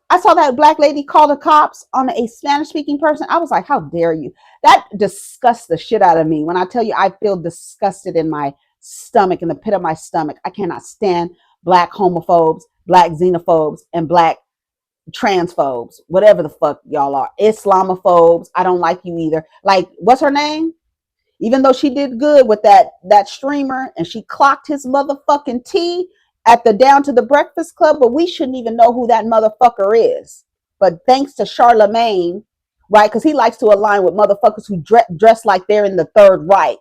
I saw that black lady call the cops on a Spanish speaking person. I was like, how dare you? That disgusts the shit out of me. When I tell you, I feel disgusted in my stomach, in the pit of my stomach. I cannot stand black homophobes, black xenophobes, and black transphobes, whatever the fuck y'all are. Islamophobes. I don't like you either. Like, what's her name? Even though she did good with that streamer and she clocked his motherfucking tea at the Down to the Breakfast Club, but we shouldn't even know who that motherfucker is. But thanks to Charlemagne, right? Because he likes to align with motherfuckers who dress like they're in the Third Reich.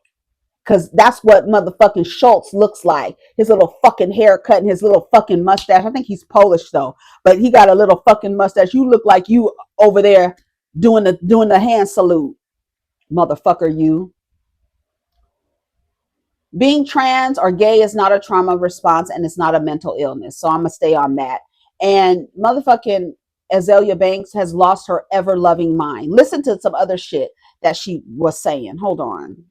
Because that's what motherfucking Schultz looks like. His little fucking haircut and his little fucking mustache. I think he's Polish though, but he got a little fucking mustache. You look like you over there doing the hand salute, motherfucker. You. Being trans or gay is not a trauma response and it's not a mental illness. So I'm going to stay on that. And motherfucking Azealia Banks has lost her ever loving mind. Listen to some other shit that she was saying. Hold on.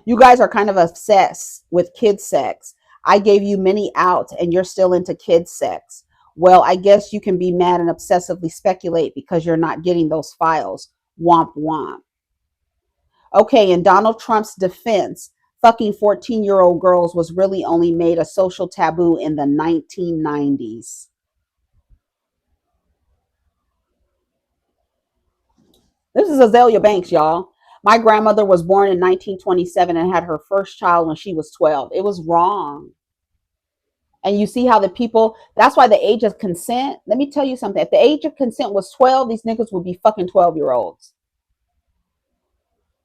You guys are kind of obsessed with kid sex. I gave you many outs and you're still into kid sex. Well, I guess you can be mad and obsessively speculate because you're not getting those files. Womp womp. Okay, in Donald Trump's defense, fucking 14-year-old girls was really only made a social taboo in the 1990s. This is Azealia Banks, y'all. My grandmother was born in 1927 and had her first child when she was 12. It was wrong. And you see how the people, that's why the age of consent, let me tell you something. If the age of consent was 12, these niggas would be fucking 12-year-olds.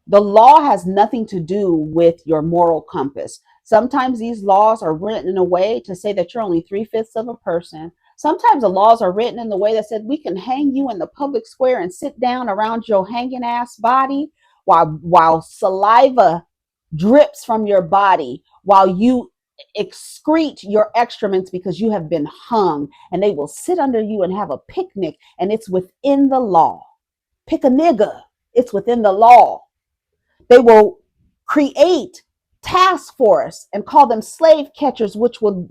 The law has nothing to do with your moral compass. Sometimes these laws are written in a way to say that you're only 3/5 of a person. Sometimes the laws are written in the way that said we can hang you in the public square and sit down around your hanging ass body while saliva drips from your body, while you excrete your excrements because you have been hung, and they will sit under you and have a picnic, and it's within the law. Pick a nigga, it's within the law. They will create task force and call them slave catchers, which will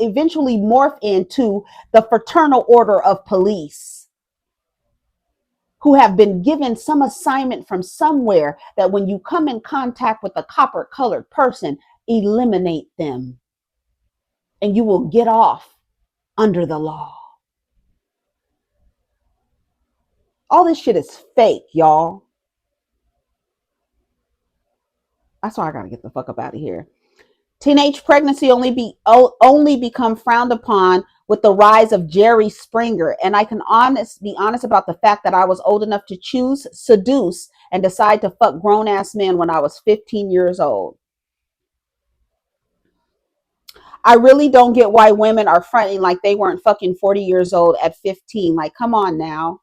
eventually morph into the fraternal order of police, who have been given some assignment from somewhere that when you come in contact with a copper colored person, eliminate them and you will get off under the law. All this shit is fake, y'all. That's why I gotta get the fuck up out of here. Teenage pregnancy only become frowned upon with the rise of Jerry Springer. And I can be honest about the fact that I was old enough to choose, seduce, and decide to fuck grown ass men when I was 15 years old. I really don't get why women are fronting like they weren't fucking 40 years old at 15. Like, come on now.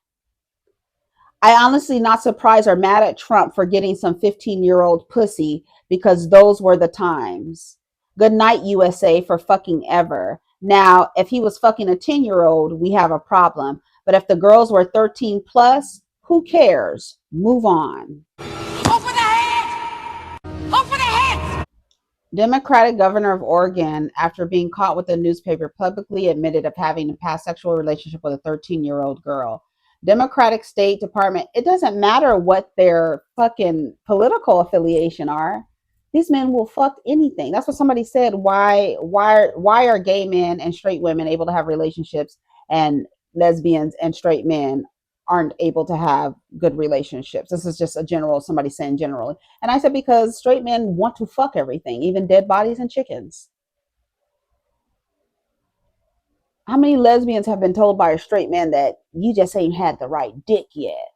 I honestly not surprised or mad at Trump for getting some 15-year-old pussy because those were the times. Good night, USA, for fucking ever. Now, if he was fucking a 10-year-old, we have a problem. But if the girls were 13 plus, who cares? Move on. Hope for the head! Hope for the head! Democratic governor of Oregon, after being caught with a newspaper, publicly admitted of having a past sexual relationship with a 13-year-old girl. Democratic State Department, it doesn't matter what their fucking political affiliation are. These men will fuck anything. That's what somebody said. Why are gay men and straight women able to have relationships and lesbians and straight men aren't able to have good relationships? This is just a general, somebody saying generally. And I said, because straight men want to fuck everything, even dead bodies and chickens. How many lesbians have been told by a straight man that you just ain't had the right dick yet?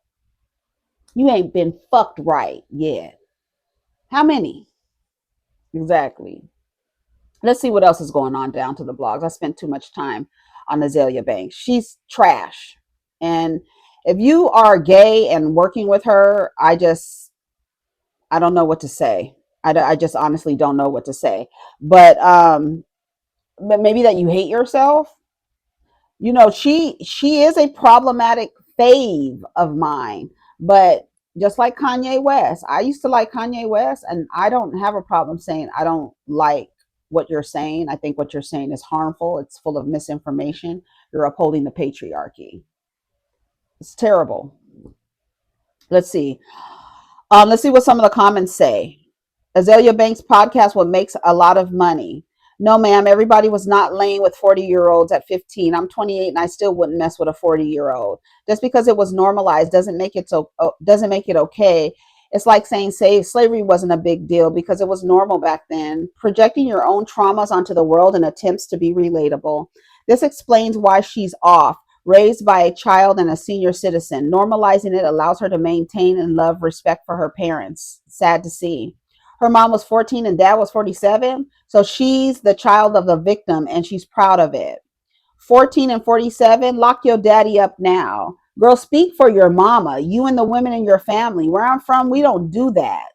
You ain't been fucked right yet. How many? Exactly. Let's see what else is going on down to the blogs. I spent too much time on Azealia Banks. She's trash. And if you are gay and working with her, I don't know what to say. I just honestly don't know what to say. But maybe that you hate yourself. She is a problematic fave of mine. But just like Kanye West, I used to like Kanye West, and I don't have a problem saying I don't like what you're saying. I think what you're saying is harmful. It's full of misinformation. You're upholding the patriarchy. It's terrible. Let's see. Let's see what some of the comments say. Azealia Banks podcast what makes a lot of money. No, ma'am, everybody was not laying with 40-year-olds at 15. I'm 28 and I still wouldn't mess with a 40-year-old. Just because it was normalized doesn't make it okay. It's like saying slavery wasn't a big deal because it was normal back then. Projecting your own traumas onto the world in attempts to be relatable. This explains why she's off. Raised by a child and a senior citizen, normalizing it allows her to maintain and love respect for her parents. Sad to see. Her mom was 14 and dad was 47. So she's the child of the victim and she's proud of it. 14 and 47, lock your daddy up now. Girl, speak for your mama, you and the women in your family. Where I'm from, we don't do that.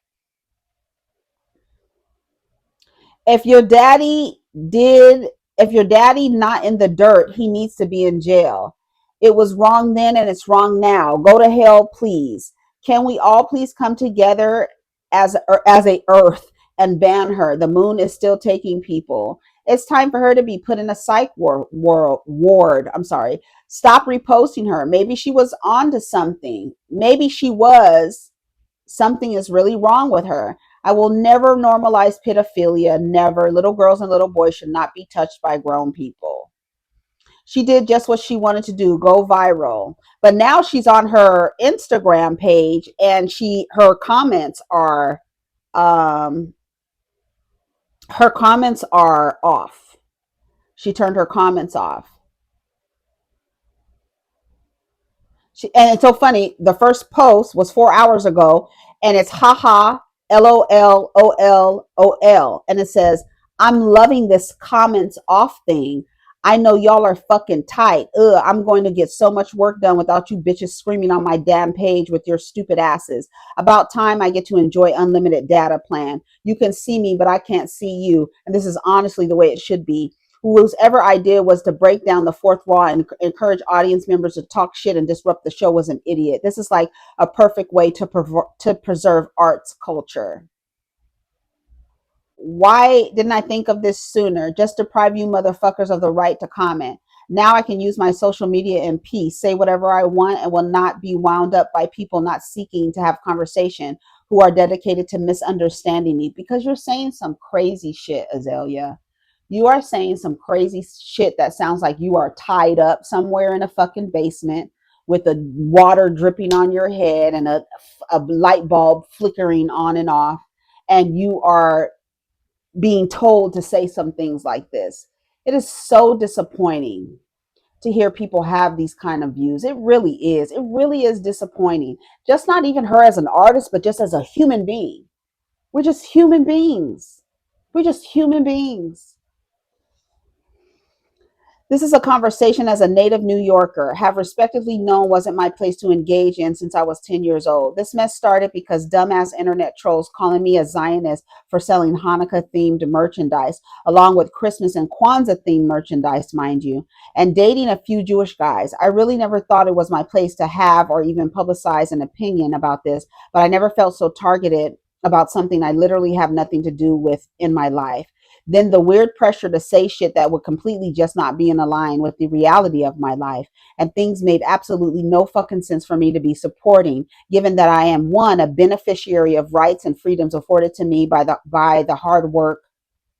If your daddy did, if your daddy not in the dirt, he needs to be in jail. It was wrong then and it's wrong now. Go to hell, please. Can we all please come together as a earth and ban her? The moon is still taking people. It's time for her to be put in a psych ward. I'm sorry. Stop reposting her. Maybe she was onto something. Maybe she was. Something is really wrong with her. I will never normalize pedophilia. Never. Little girls and little boys should not be touched by grown people. She did just what she wanted to do, go viral. But now she's on her Instagram page and um her comments are off. She turned her comments off. And it's so funny. The first post was 4 hours ago, and it's haha, LOL, and it says, "I'm loving this comments off thing. I know y'all are fucking tight. Ugh, I'm going to get so much work done without you bitches screaming on my damn page with your stupid asses. About time I get to enjoy unlimited data plan. You can see me, but I can't see you. And this is honestly the way it should be. Whoever idea was to break down the fourth wall and encourage audience members to talk shit and disrupt the show was an idiot. This is like a perfect way to preserve arts culture. Why didn't I think of this sooner? Just deprive you motherfuckers of the right to comment. Now I can use my social media in peace, say whatever I want, and will not be wound up by people not seeking to have conversation who are dedicated to misunderstanding me, because you're saying some crazy shit, Azealia. You are saying some crazy shit that sounds like you are tied up somewhere in a fucking basement with the water dripping on your head and a light bulb flickering on and off, and you are being told to say some things like this. It is so disappointing to hear people have these kind of views. It really is. It really is disappointing. Just not even her as an artist, but just as a human being. We're just human beings. We're just human beings. This is a conversation as a native New Yorker, have respectively known wasn't my place to engage in since I was 10 years old. This mess started because dumbass internet trolls calling me a Zionist for selling Hanukkah-themed merchandise, along with Christmas and Kwanzaa-themed merchandise, mind you, and dating a few Jewish guys. I really never thought it was my place to have or even publicize an opinion about this, but I never felt so targeted about something I literally have nothing to do with in my life. Then the weird pressure to say shit that would completely just not be in line with the reality of my life. And things made absolutely no fucking sense for me to be supporting, given that I am one, a beneficiary of rights and freedoms afforded to me by the hard work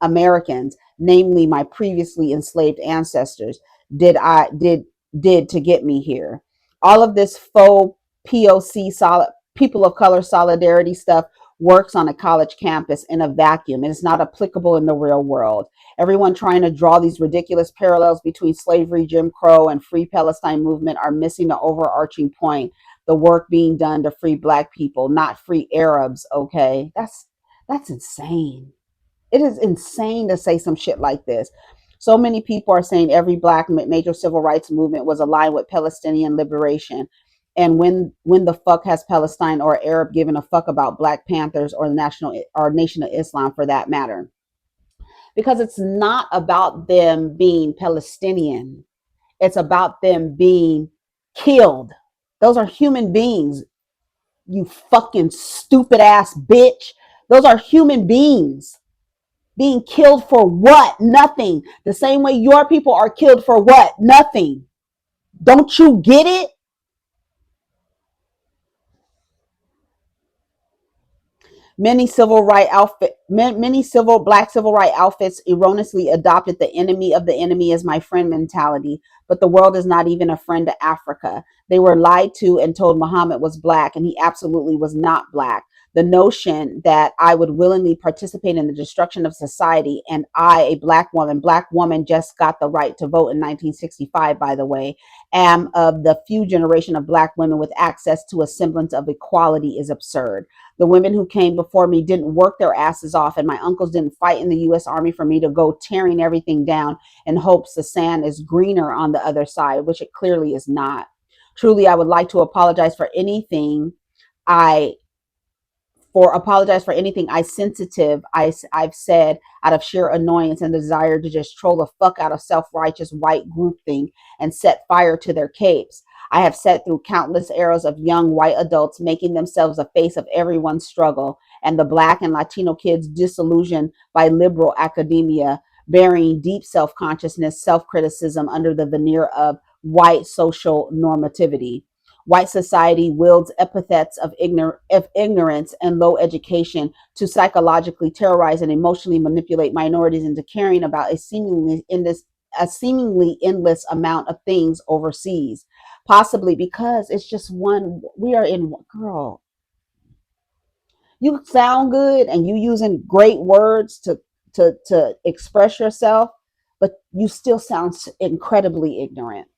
Americans, namely my previously enslaved ancestors, did to get me here. All of this faux POC solid people of color solidarity stuff works on a college campus in a vacuum and is not applicable in the real world. Everyone trying to draw these ridiculous parallels between slavery, Jim Crow, and free Palestine movement are missing the overarching point, the work being done to free Black people, not free Arabs, okay? That's insane. It is insane to say some shit like this. So many people are saying every black major civil rights movement was aligned with Palestinian liberation. And when the fuck has Palestine or Arab given a fuck about Black Panthers or the national or Nation of Islam for that matter? Because it's not about them being Palestinian. It's about them being killed. Those are human beings, you fucking stupid ass bitch. Those are human beings being killed for what? Nothing. The same way your people are killed for what? Nothing. Don't you get it? Many civil black civil right outfits erroneously adopted the enemy of the enemy as my friend mentality, but the world is not even a friend to Africa. They were lied to and told Muhammad was black, and he absolutely was not black. The notion that I would willingly participate in the destruction of society, and I, a black woman just got the right to vote in 1965, by the way, am of the few generation of black women with access to a semblance of equality is absurd. The women who came before me didn't work their asses off, and my uncles didn't fight in the U.S. Army for me to go tearing everything down in hopes the sand is greener on the other side, which it clearly is not. Truly, I would like to apologize for anything I apologize for anything I've said out of sheer annoyance and desire to just troll the fuck out of self-righteous white groupthink and set fire to their capes. I have sat through countless eras of young white adults making themselves a face of everyone's struggle, and the black and Latino kids disillusioned by liberal academia, burying deep self-consciousness, self-criticism under the veneer of white social normativity. White society wields epithets of ignorance and low education to psychologically terrorize and emotionally manipulate minorities into caring about a seemingly endless amount of things overseas. Possibly because it's just one. We are in, girl. You sound good and you using great words to express yourself, but you still sound incredibly ignorant.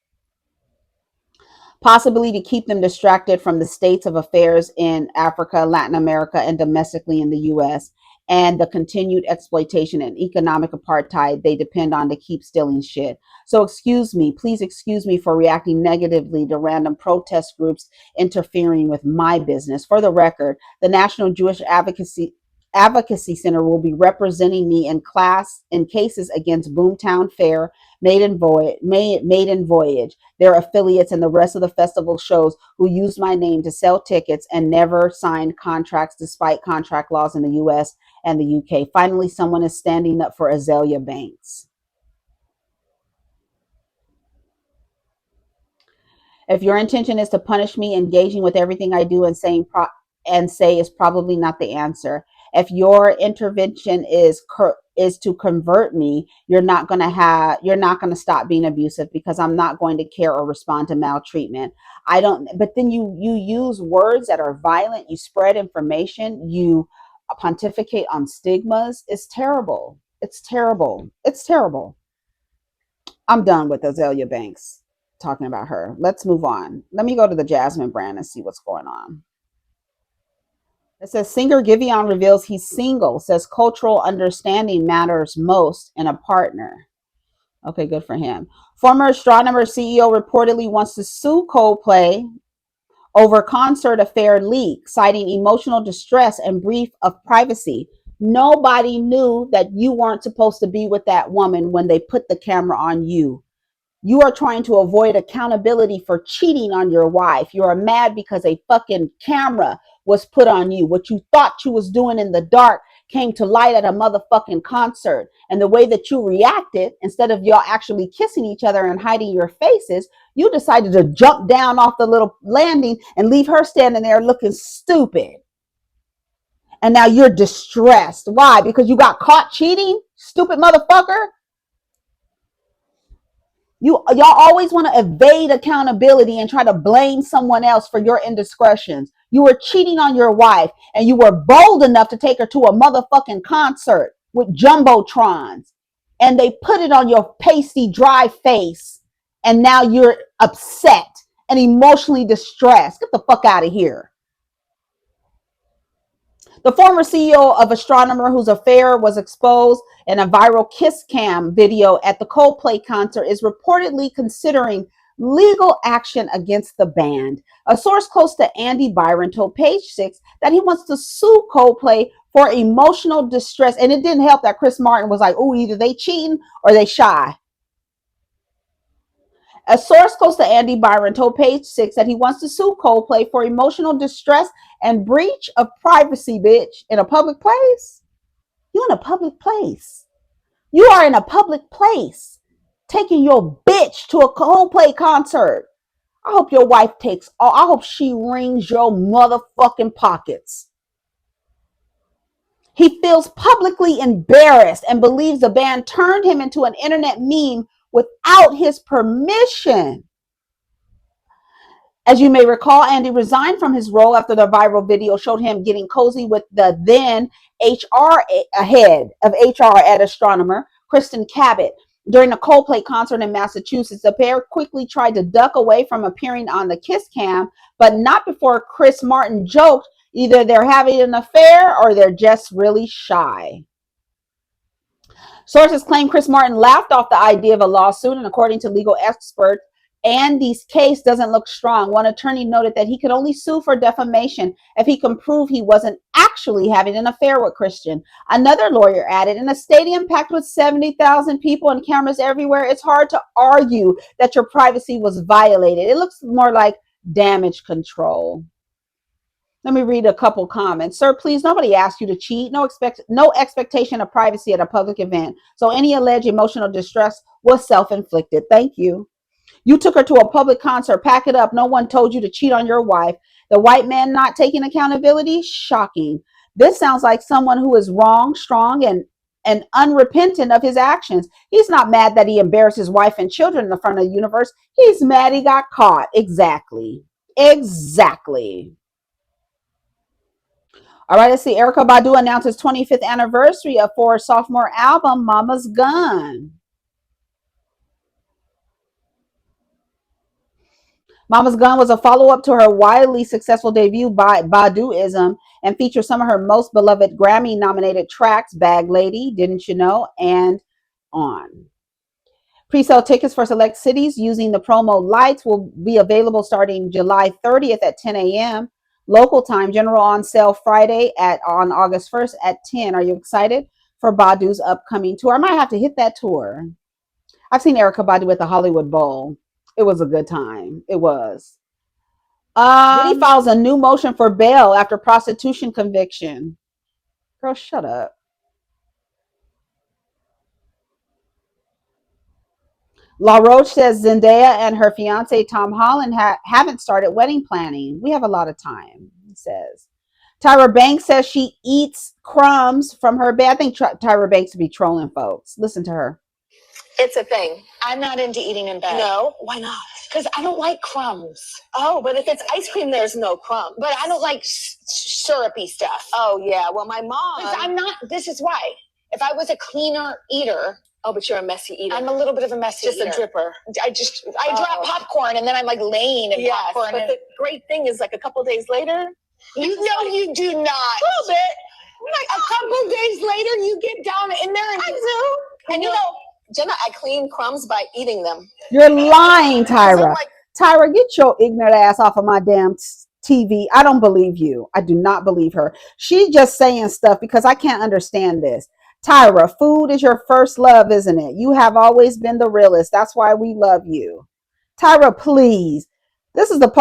Possibly to keep them distracted from the states of affairs in Africa, Latin America, and domestically in the US, and the continued exploitation and economic apartheid they depend on to keep stealing shit. So excuse me, please excuse me for reacting negatively to random protest groups interfering with my business. For the record, the National Jewish Advocacy Center will be representing me in cases against Boomtown Fair, Maiden Voyage, their affiliates, and the rest of the festival shows who used my name to sell tickets and never signed contracts despite contract laws in the US and the UK. Finally, someone is standing up for Azealia Banks. If your intention is to punish me, engaging with everything I do and say is probably not the answer. If your intervention is to convert me, you're not going to stop being abusive, because I'm not going to care or respond to maltreatment. I don't. But then you use words that are violent. You spread information. You pontificate on stigmas. It's terrible. It's terrible. It's terrible. I'm done with Azealia Banks talking about her. Let's move on. Let me go to the Jasmine brand and see what's going on. It says singer Giveon reveals he's single, says cultural understanding matters most in a partner. Okay, good for him. Former Astronomer CEO reportedly wants to sue Coldplay over concert affair leak, citing emotional distress and brief of privacy. Nobody knew that you weren't supposed to be with that woman when they put the camera on you. You are trying to avoid accountability for cheating on your wife. You are mad because a fucking camera was put on you. What you thought you was doing in the dark came to light at a motherfucking concert. And the way that you reacted, instead of y'all actually kissing each other and hiding your faces, you decided to jump down off the little landing and leave her standing there looking stupid. And now you're distressed. Why? Because you got caught cheating? Stupid motherfucker. Y'all always want to evade accountability and try to blame someone else for your indiscretions. You were cheating on your wife, and you were bold enough to take her to a motherfucking concert with jumbotrons, and they put it on your pasty, dry face, and now you're upset and emotionally distressed. Get the fuck out of here. The former CEO of Astronomer, whose affair was exposed in a viral kiss cam video at the Coldplay concert, is reportedly considering legal action against the band. A source close to Andy Byron told Page Six that he wants to sue Coldplay for emotional distress. And it didn't help that Chris Martin was like, oh, either they cheating or they shy. A source close to Andy Byron told Page Six that he wants to sue Coldplay for emotional distress and breach of privacy, bitch, in a public place. You in a public place. You are in a public place taking your bitch to a Coldplay concert. I hope your wife takes all. I hope she rings your motherfucking pockets. He feels publicly embarrassed and believes the band turned him into an internet meme without his permission. As you may recall, Andy resigned from his role after the viral video showed him getting cozy with the then HR head of HR at Astronomer, Kristen Cabot. During a Coldplay concert in Massachusetts, the pair quickly tried to duck away from appearing on the kiss cam, but not before Chris Martin joked either they're having an affair or they're just really shy. Sources claim Chris Martin laughed off the idea of a lawsuit, and according to legal experts, Andy's case doesn't look strong. One attorney noted that he could only sue for defamation if he can prove he wasn't actually having an affair with Christian. Another lawyer added, in a stadium packed with 70,000 people and cameras everywhere, it's hard to argue that your privacy was violated. It looks more like damage control. Let me read a couple comments. Sir, please, nobody asked you to cheat. No expectation of privacy at a public event. So any alleged emotional distress was self-inflicted. Thank you. You took her to a public concert. Pack it up. No one told you to cheat on your wife. The white man not taking accountability? Shocking. This sounds like someone who is wrong, strong, and unrepentant of his actions. He's not mad that he embarrassed his wife and children in the front of the universe. He's mad he got caught. Exactly. Exactly. All right, let's see. Erykah Badu announces 25th anniversary for her sophomore album, Mama's Gun. Mama's Gun was a follow-up to her wildly successful debut by Baduism and features some of her most beloved Grammy-nominated tracks, Bag Lady, Didn't You Know, and On. Pre-sale tickets for select cities using the promo lights will be available starting July 30th at 10 a.m. Local time, general on sale Friday on August 1st at 10. Are you excited for Badu's upcoming tour? I might have to hit that tour. I've seen Erykah Badu at the Hollywood Bowl. It was a good time. It was. Diddy files a new motion for bail after prostitution conviction. Girl, shut up. La Roche says Zendaya and her fiance Tom Holland haven't started wedding planning. We have a lot of time, he says. Tyra Banks says she eats crumbs from her bed. I think Tyra Banks would be trolling folks. Listen to her. It's a thing. I'm not into eating in bed. No, why not? Because I don't like crumbs. Oh, but if it's ice cream, there's no crumbs. But I don't like syrupy stuff. Oh, yeah. Well, my mom... I'm not... This is why. If I was a cleaner eater... Oh, but you're a messy eater. I'm a little bit of a messy eater. Just a dripper. I drop popcorn and then I'm like laying in popcorn. But the great thing is like a couple days later... You do not. A little bit. Like a couple days later, you get down in there and... I do. And you know... Jenna, I clean crumbs by eating them. You're lying, Tyra. Tyra, get your ignorant ass off of my damn TV. I don't believe you. I do not believe her. She's just saying stuff because I can't understand this. Tyra, food is your first love, isn't it? You have always been the realest. That's why we love you. Tyra, please. This is the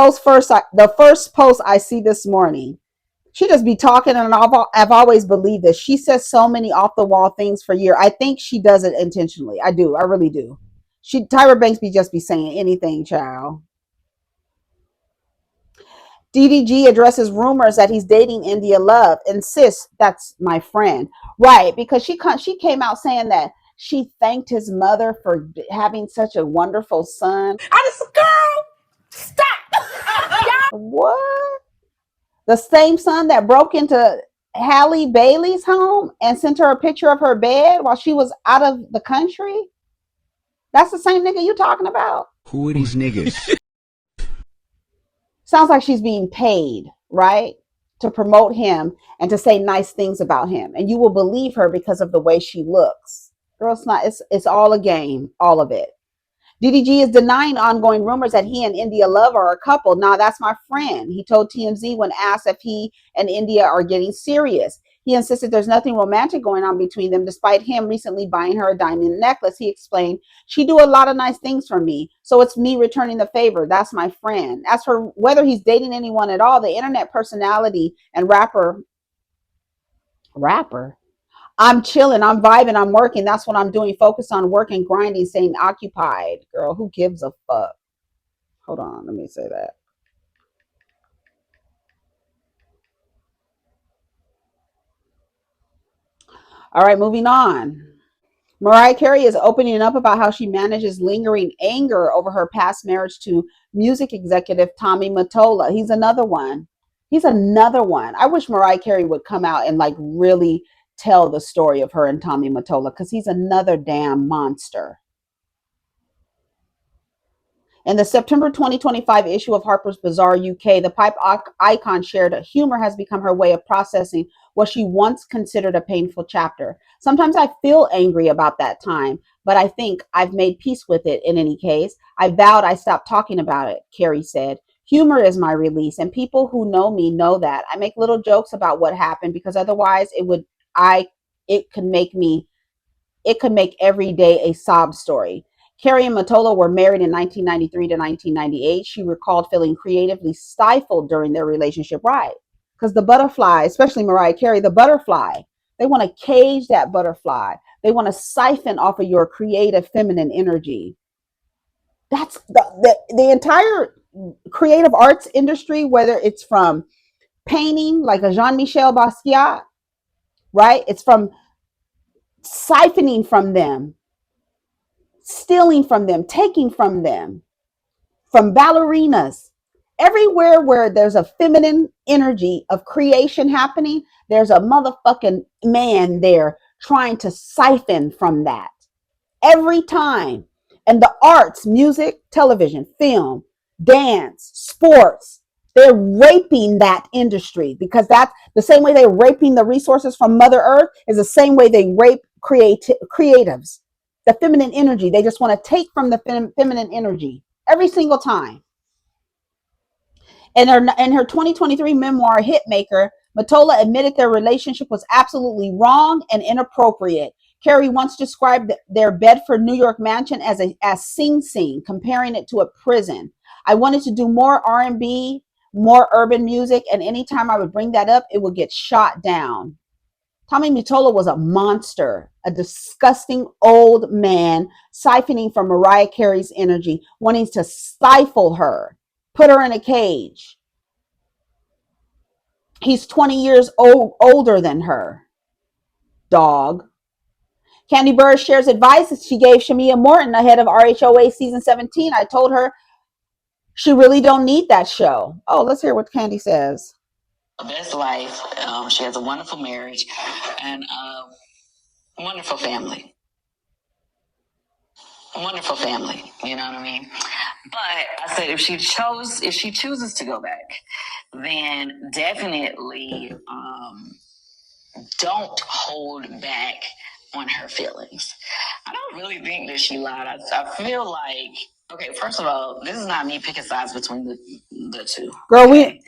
first post I see this morning. She just be talking, and I've always believed this. She says so many off-the-wall things for years. I think she does it intentionally. I do. I really do. Tyra Banks just be saying anything, child. DDG addresses rumors that he's dating India Love. Insists that's my friend. Right, because she came out saying that she thanked his mother for having such a wonderful son. I just, girl, stop. What? The same son that broke into Halle Bailey's home and sent her a picture of her bed while she was out of the country? That's the same nigga you talking about? Who are these niggas? Sounds like she's being paid, right? to promote him and to say nice things about him. And you will believe her because of the way she looks. Girl, it's all a game, all of it. DDG is denying ongoing rumors that he and India Love are a couple. Nah, that's my friend. He told TMZ when asked if he and India are getting serious. He insisted there's nothing romantic going on between them, despite him recently buying her a diamond necklace. He explained, she do a lot of nice things for me, so it's me returning the favor. That's my friend. As for whether he's dating anyone at all, the internet personality and rapper, I'm chilling, I'm vibing, I'm working. That's what I'm doing. Focused on work and grinding, staying occupied. Girl, who gives a fuck? Hold on, let me say that. All right, moving on. Mariah Carey is opening up about how she manages lingering anger over her past marriage to music executive Tommy Mottola. He's another one. I wish Mariah Carey would come out and like really tell the story of her and Tommy Mottola, because he's another damn monster. In the September 2025 issue of Harper's Bazaar UK, the pipe icon shared humor has become her way of processing what she once considered a painful chapter. Sometimes I feel angry about that time, but I think I've made peace with it in any case. I vowed I stopped talking about it, Carey said. Humor is my release, and people who know me know that. I make little jokes about what happened because otherwise it could make every day a sob story. Carey and Mottola were married in 1993 to 1998. She recalled feeling creatively stifled during their relationship. Right. Because the butterfly, especially Mariah Carey, the butterfly, they want to cage that butterfly. They want to siphon off of your creative feminine energy. That's the entire creative arts industry, whether it's from painting, like a Jean-Michel Basquiat, right? It's from siphoning from them, stealing from them, taking from them, from ballerinas. Everywhere where there's a feminine energy of creation happening, there's a motherfucking man there trying to siphon from that. Every time. And the arts, music, television, film, dance, sports, they're raping that industry, because that's the same way they're raping the resources from Mother Earth is the same way they rape creatives. The feminine energy. They just want to take from the feminine energy every single time. In her 2023 memoir, Hitmaker, Mottola admitted their relationship was absolutely wrong and inappropriate. Carey once described their Bedford, New York mansion as Sing Sing, comparing it to a prison. I wanted to do more R&B, more urban music, and anytime I would bring that up, it would get shot down. Tommy Mottola was a monster, a disgusting old man, siphoning from Mariah Carey's energy, wanting to stifle her, put her in a cage. He's 20 years older than her. Dog. Kandi Burruss shares advice that she gave Shamia Morton ahead of RHOA season 17. I told her she really don't need that show. Oh, let's hear what Kandi says. Best life. She has a wonderful marriage and a wonderful family. A wonderful family. You know what I mean? But I said if she chooses to go back, then definitely don't hold back on her feelings. I don't really think that she lied. I feel like, okay, first of all, this is not me picking sides between the two. Girl, okay?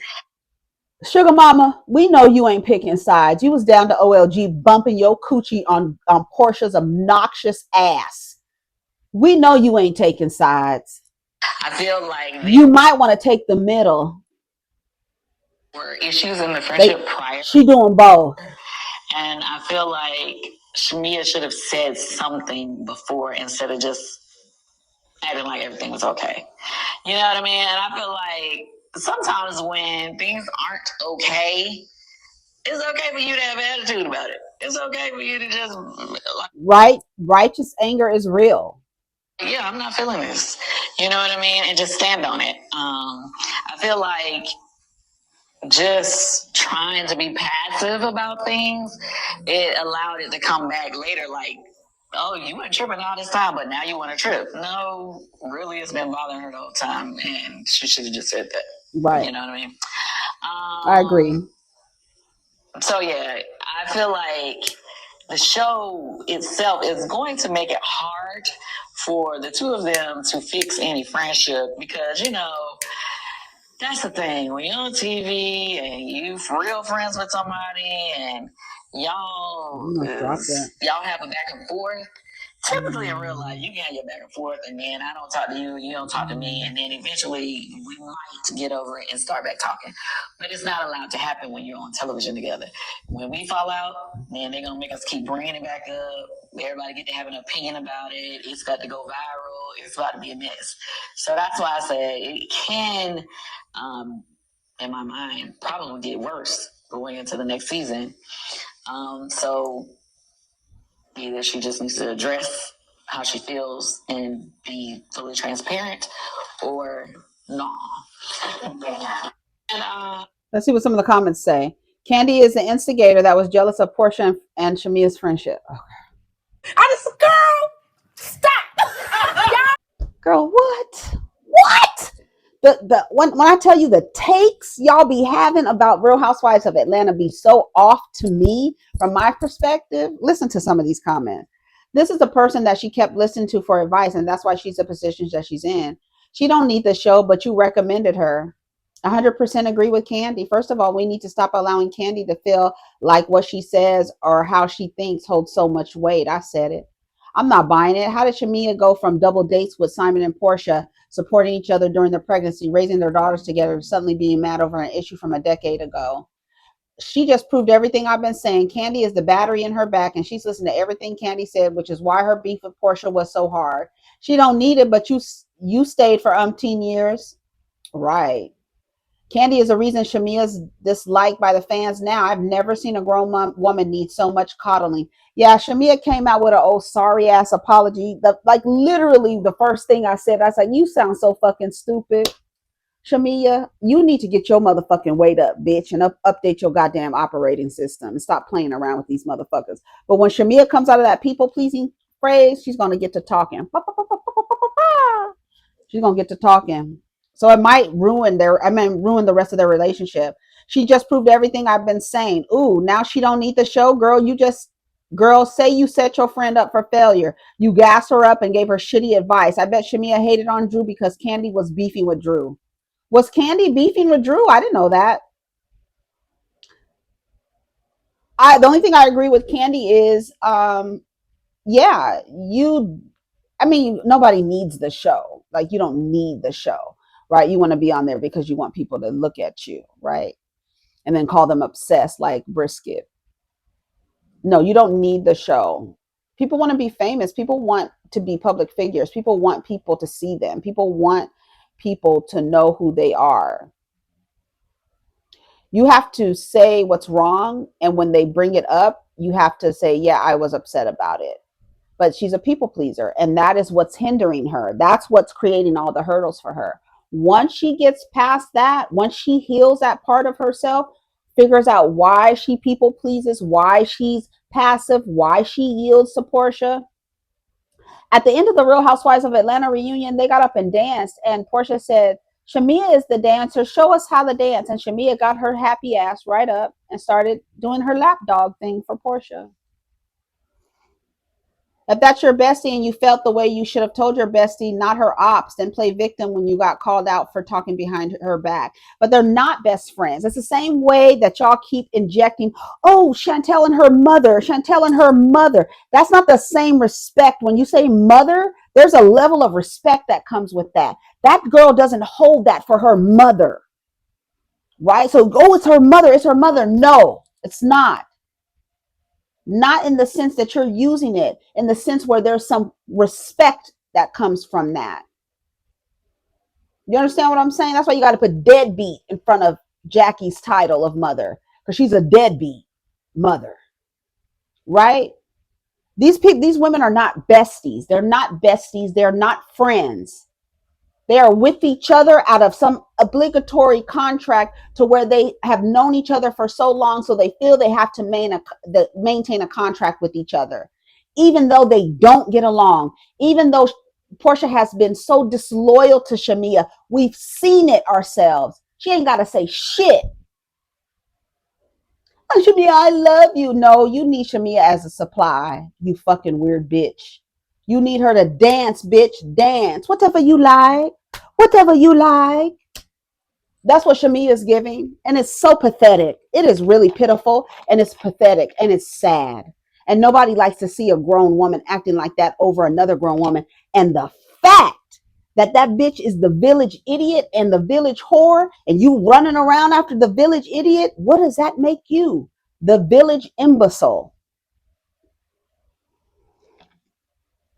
Sugar Mama, we know you ain't picking sides. You was down to OLG bumping your coochie on Portia's obnoxious ass. We know you ain't taking sides. I feel like you might want to take the middle. Were issues in the friendship prior. She doing both. And I feel like Shamia should have said something before instead of just acting like everything was okay. You know what I mean? And I feel like sometimes when things aren't okay, it's okay for you to have an attitude about it. It's okay for you to just right. Righteous anger is real. Yeah, I'm not feeling this. You know what I mean? And just stand on it. I feel like just trying to be passive about things, it allowed it to come back later like, oh, you weren't tripping all this time, but now you want to trip. No, really, it's been bothering her the whole time, and she should have just said that. Right. You know what I mean? I agree. So yeah, I feel like the show itself is going to make it hard for the two of them to fix any friendship because, you know, that's the thing. When you're on TV and you real friends with somebody and y'all have a back and forth. Typically in real life, you can have your back and forth, and then I don't talk to you, you don't talk to me, and then eventually we might get over it and start back talking. But it's not allowed to happen when you're on television together. When we fall out, then they're gonna make us keep bringing it back up. Everybody get to have an opinion about it. It's got to go viral. It's about to be a mess. So that's why I said it can, in my mind, probably get worse going into the next season. So either she just needs to address how she feels and be fully transparent, or no. And let's see what some of the comments say. Kandi is the instigator that was jealous of Portia and Shamia's friendship. Okay. I just, girl, stop. Girl, what? What? When I tell you the takes y'all be having about Real Housewives of Atlanta be so off to me from my perspective. Listen to some of these comments. This is the person that she kept listening to for advice, and that's why she's the positions that she's in. She don't need the show, but you recommended her. 100% agree with Kandi. First of all, we need to stop allowing Kandi to feel like what she says or how she thinks holds so much weight. I said it. I'm not buying it. How did Shamia go from double dates with Simon and Portia, supporting each other during their pregnancy, raising their daughters together, to suddenly being mad over an issue from a decade ago? She just proved everything I've been saying. Kandi is the battery in her back, and she's listened to everything Kandi said, which is why her beef with Portia was so hard. She don't need it, but you stayed for umpteen years. Right. Kandi is the reason Shamia's disliked by the fans now. I've never seen a grown woman need so much coddling. Yeah, Shamia came out with an old sorry ass apology. Like literally the first thing I said, I was like, you sound so fucking stupid. Shamia, you need to get your motherfucking weight up, bitch, and update your goddamn operating system and stop playing around with these motherfuckers. But when Shamia comes out of that people-pleasing phrase, she's going to get to talking. She's going to get to talking. So it might ruin the rest of their relationship. She just proved everything I've been saying. Ooh, now she don't need the show. Girl, say you set your friend up for failure. You gassed her up and gave her shitty advice. I bet Shamia hated on Drew because Kandi was beefing with Drew. Was Kandi beefing with Drew? I didn't know that. The only thing I agree with Kandi is, nobody needs the show. Like, you don't need the show, right? You want to be on there because you want people to look at you, right? And then call them obsessed like Brisket. No, you don't need the show. People want to be famous. People want to be public figures. People want people to see them. People want people to know who they are. You have to say what's wrong. And when they bring it up, you have to say, yeah, I was upset about it. But she's a people pleaser, and that is what's hindering her. That's what's creating all the hurdles for her. Once she gets past that, once she heals that part of herself, figures out why she people pleases, why she's passive, why she yields to Portia. At the end of the Real Housewives of Atlanta reunion, they got up and danced, and Portia said, Shamia is the dancer. Show us how to dance. And Shamia got her happy ass right up and started doing her lap dog thing for Portia. If that's your bestie and you felt the way, you should have told your bestie, not her ops, then play victim when you got called out for talking behind her back. But they're not best friends. It's the same way that y'all keep injecting, oh, Chantel and her mother, Chantel and her mother. That's not the same respect. When you say mother, there's a level of respect that comes with that. That girl doesn't hold that for her mother, right? So, oh, it's her mother, it's her mother. No, it's not. Not in the sense that you're using it, in the sense where there's some respect that comes from that. You understand what I'm saying? That's why you got to put deadbeat in front of Jackie's title of mother, because she's a deadbeat mother, right? These women are not besties. They're not besties. They're not friends. They are with each other out of some obligatory contract to where they have known each other for so long, so they feel they have to maintain a contract with each other, even though they don't get along, even though Portia has been so disloyal to Shamia. We've seen it ourselves. She ain't got to say shit. Oh, Shamia, I love you. No, you need Shamia as a supply, you fucking weird bitch. You need her to dance, bitch. Dance. Whatever you like. Whatever you like. That's what Shamia is giving. And it's so pathetic. It is really pitiful and it's pathetic and it's sad. And nobody likes to see a grown woman acting like that over another grown woman. And the fact that that bitch is the village idiot and the village whore and you running around after the village idiot, what does that make you? The village imbecile.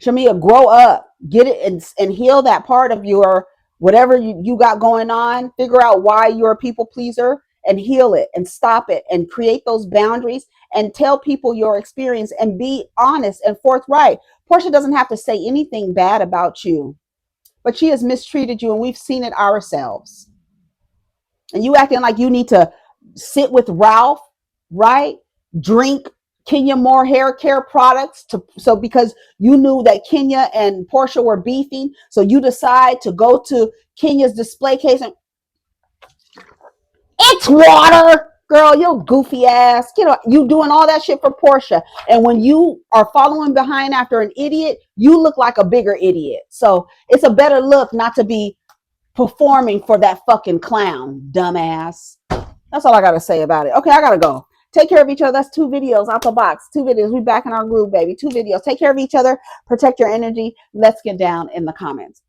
Shamia, grow up, get it and heal that part of your whatever you got going on. Figure out why you're a people pleaser and heal it and stop it and create those boundaries and tell people your experience and be honest and forthright. Portia doesn't have to say anything bad about you, but she has mistreated you and we've seen it ourselves. And you acting like you need to sit with Ralph, right? Drink Kenya Moore hair care products so because you knew that Kenya and Portia were beefing, so you decide to go to Kenya's display case and it's water. Girl, you goofy ass. You know, you doing all that shit for Portia. And when you are following behind after an idiot, you look like a bigger idiot. So it's a better look not to be performing for that fucking clown, dumbass. That's all I gotta say about it. Okay, I gotta go. Take care of each other. That's 2 videos out the box. 2 videos. We back in our groove, baby. 2 videos. Take care of each other. Protect your energy. Let's get down in the comments.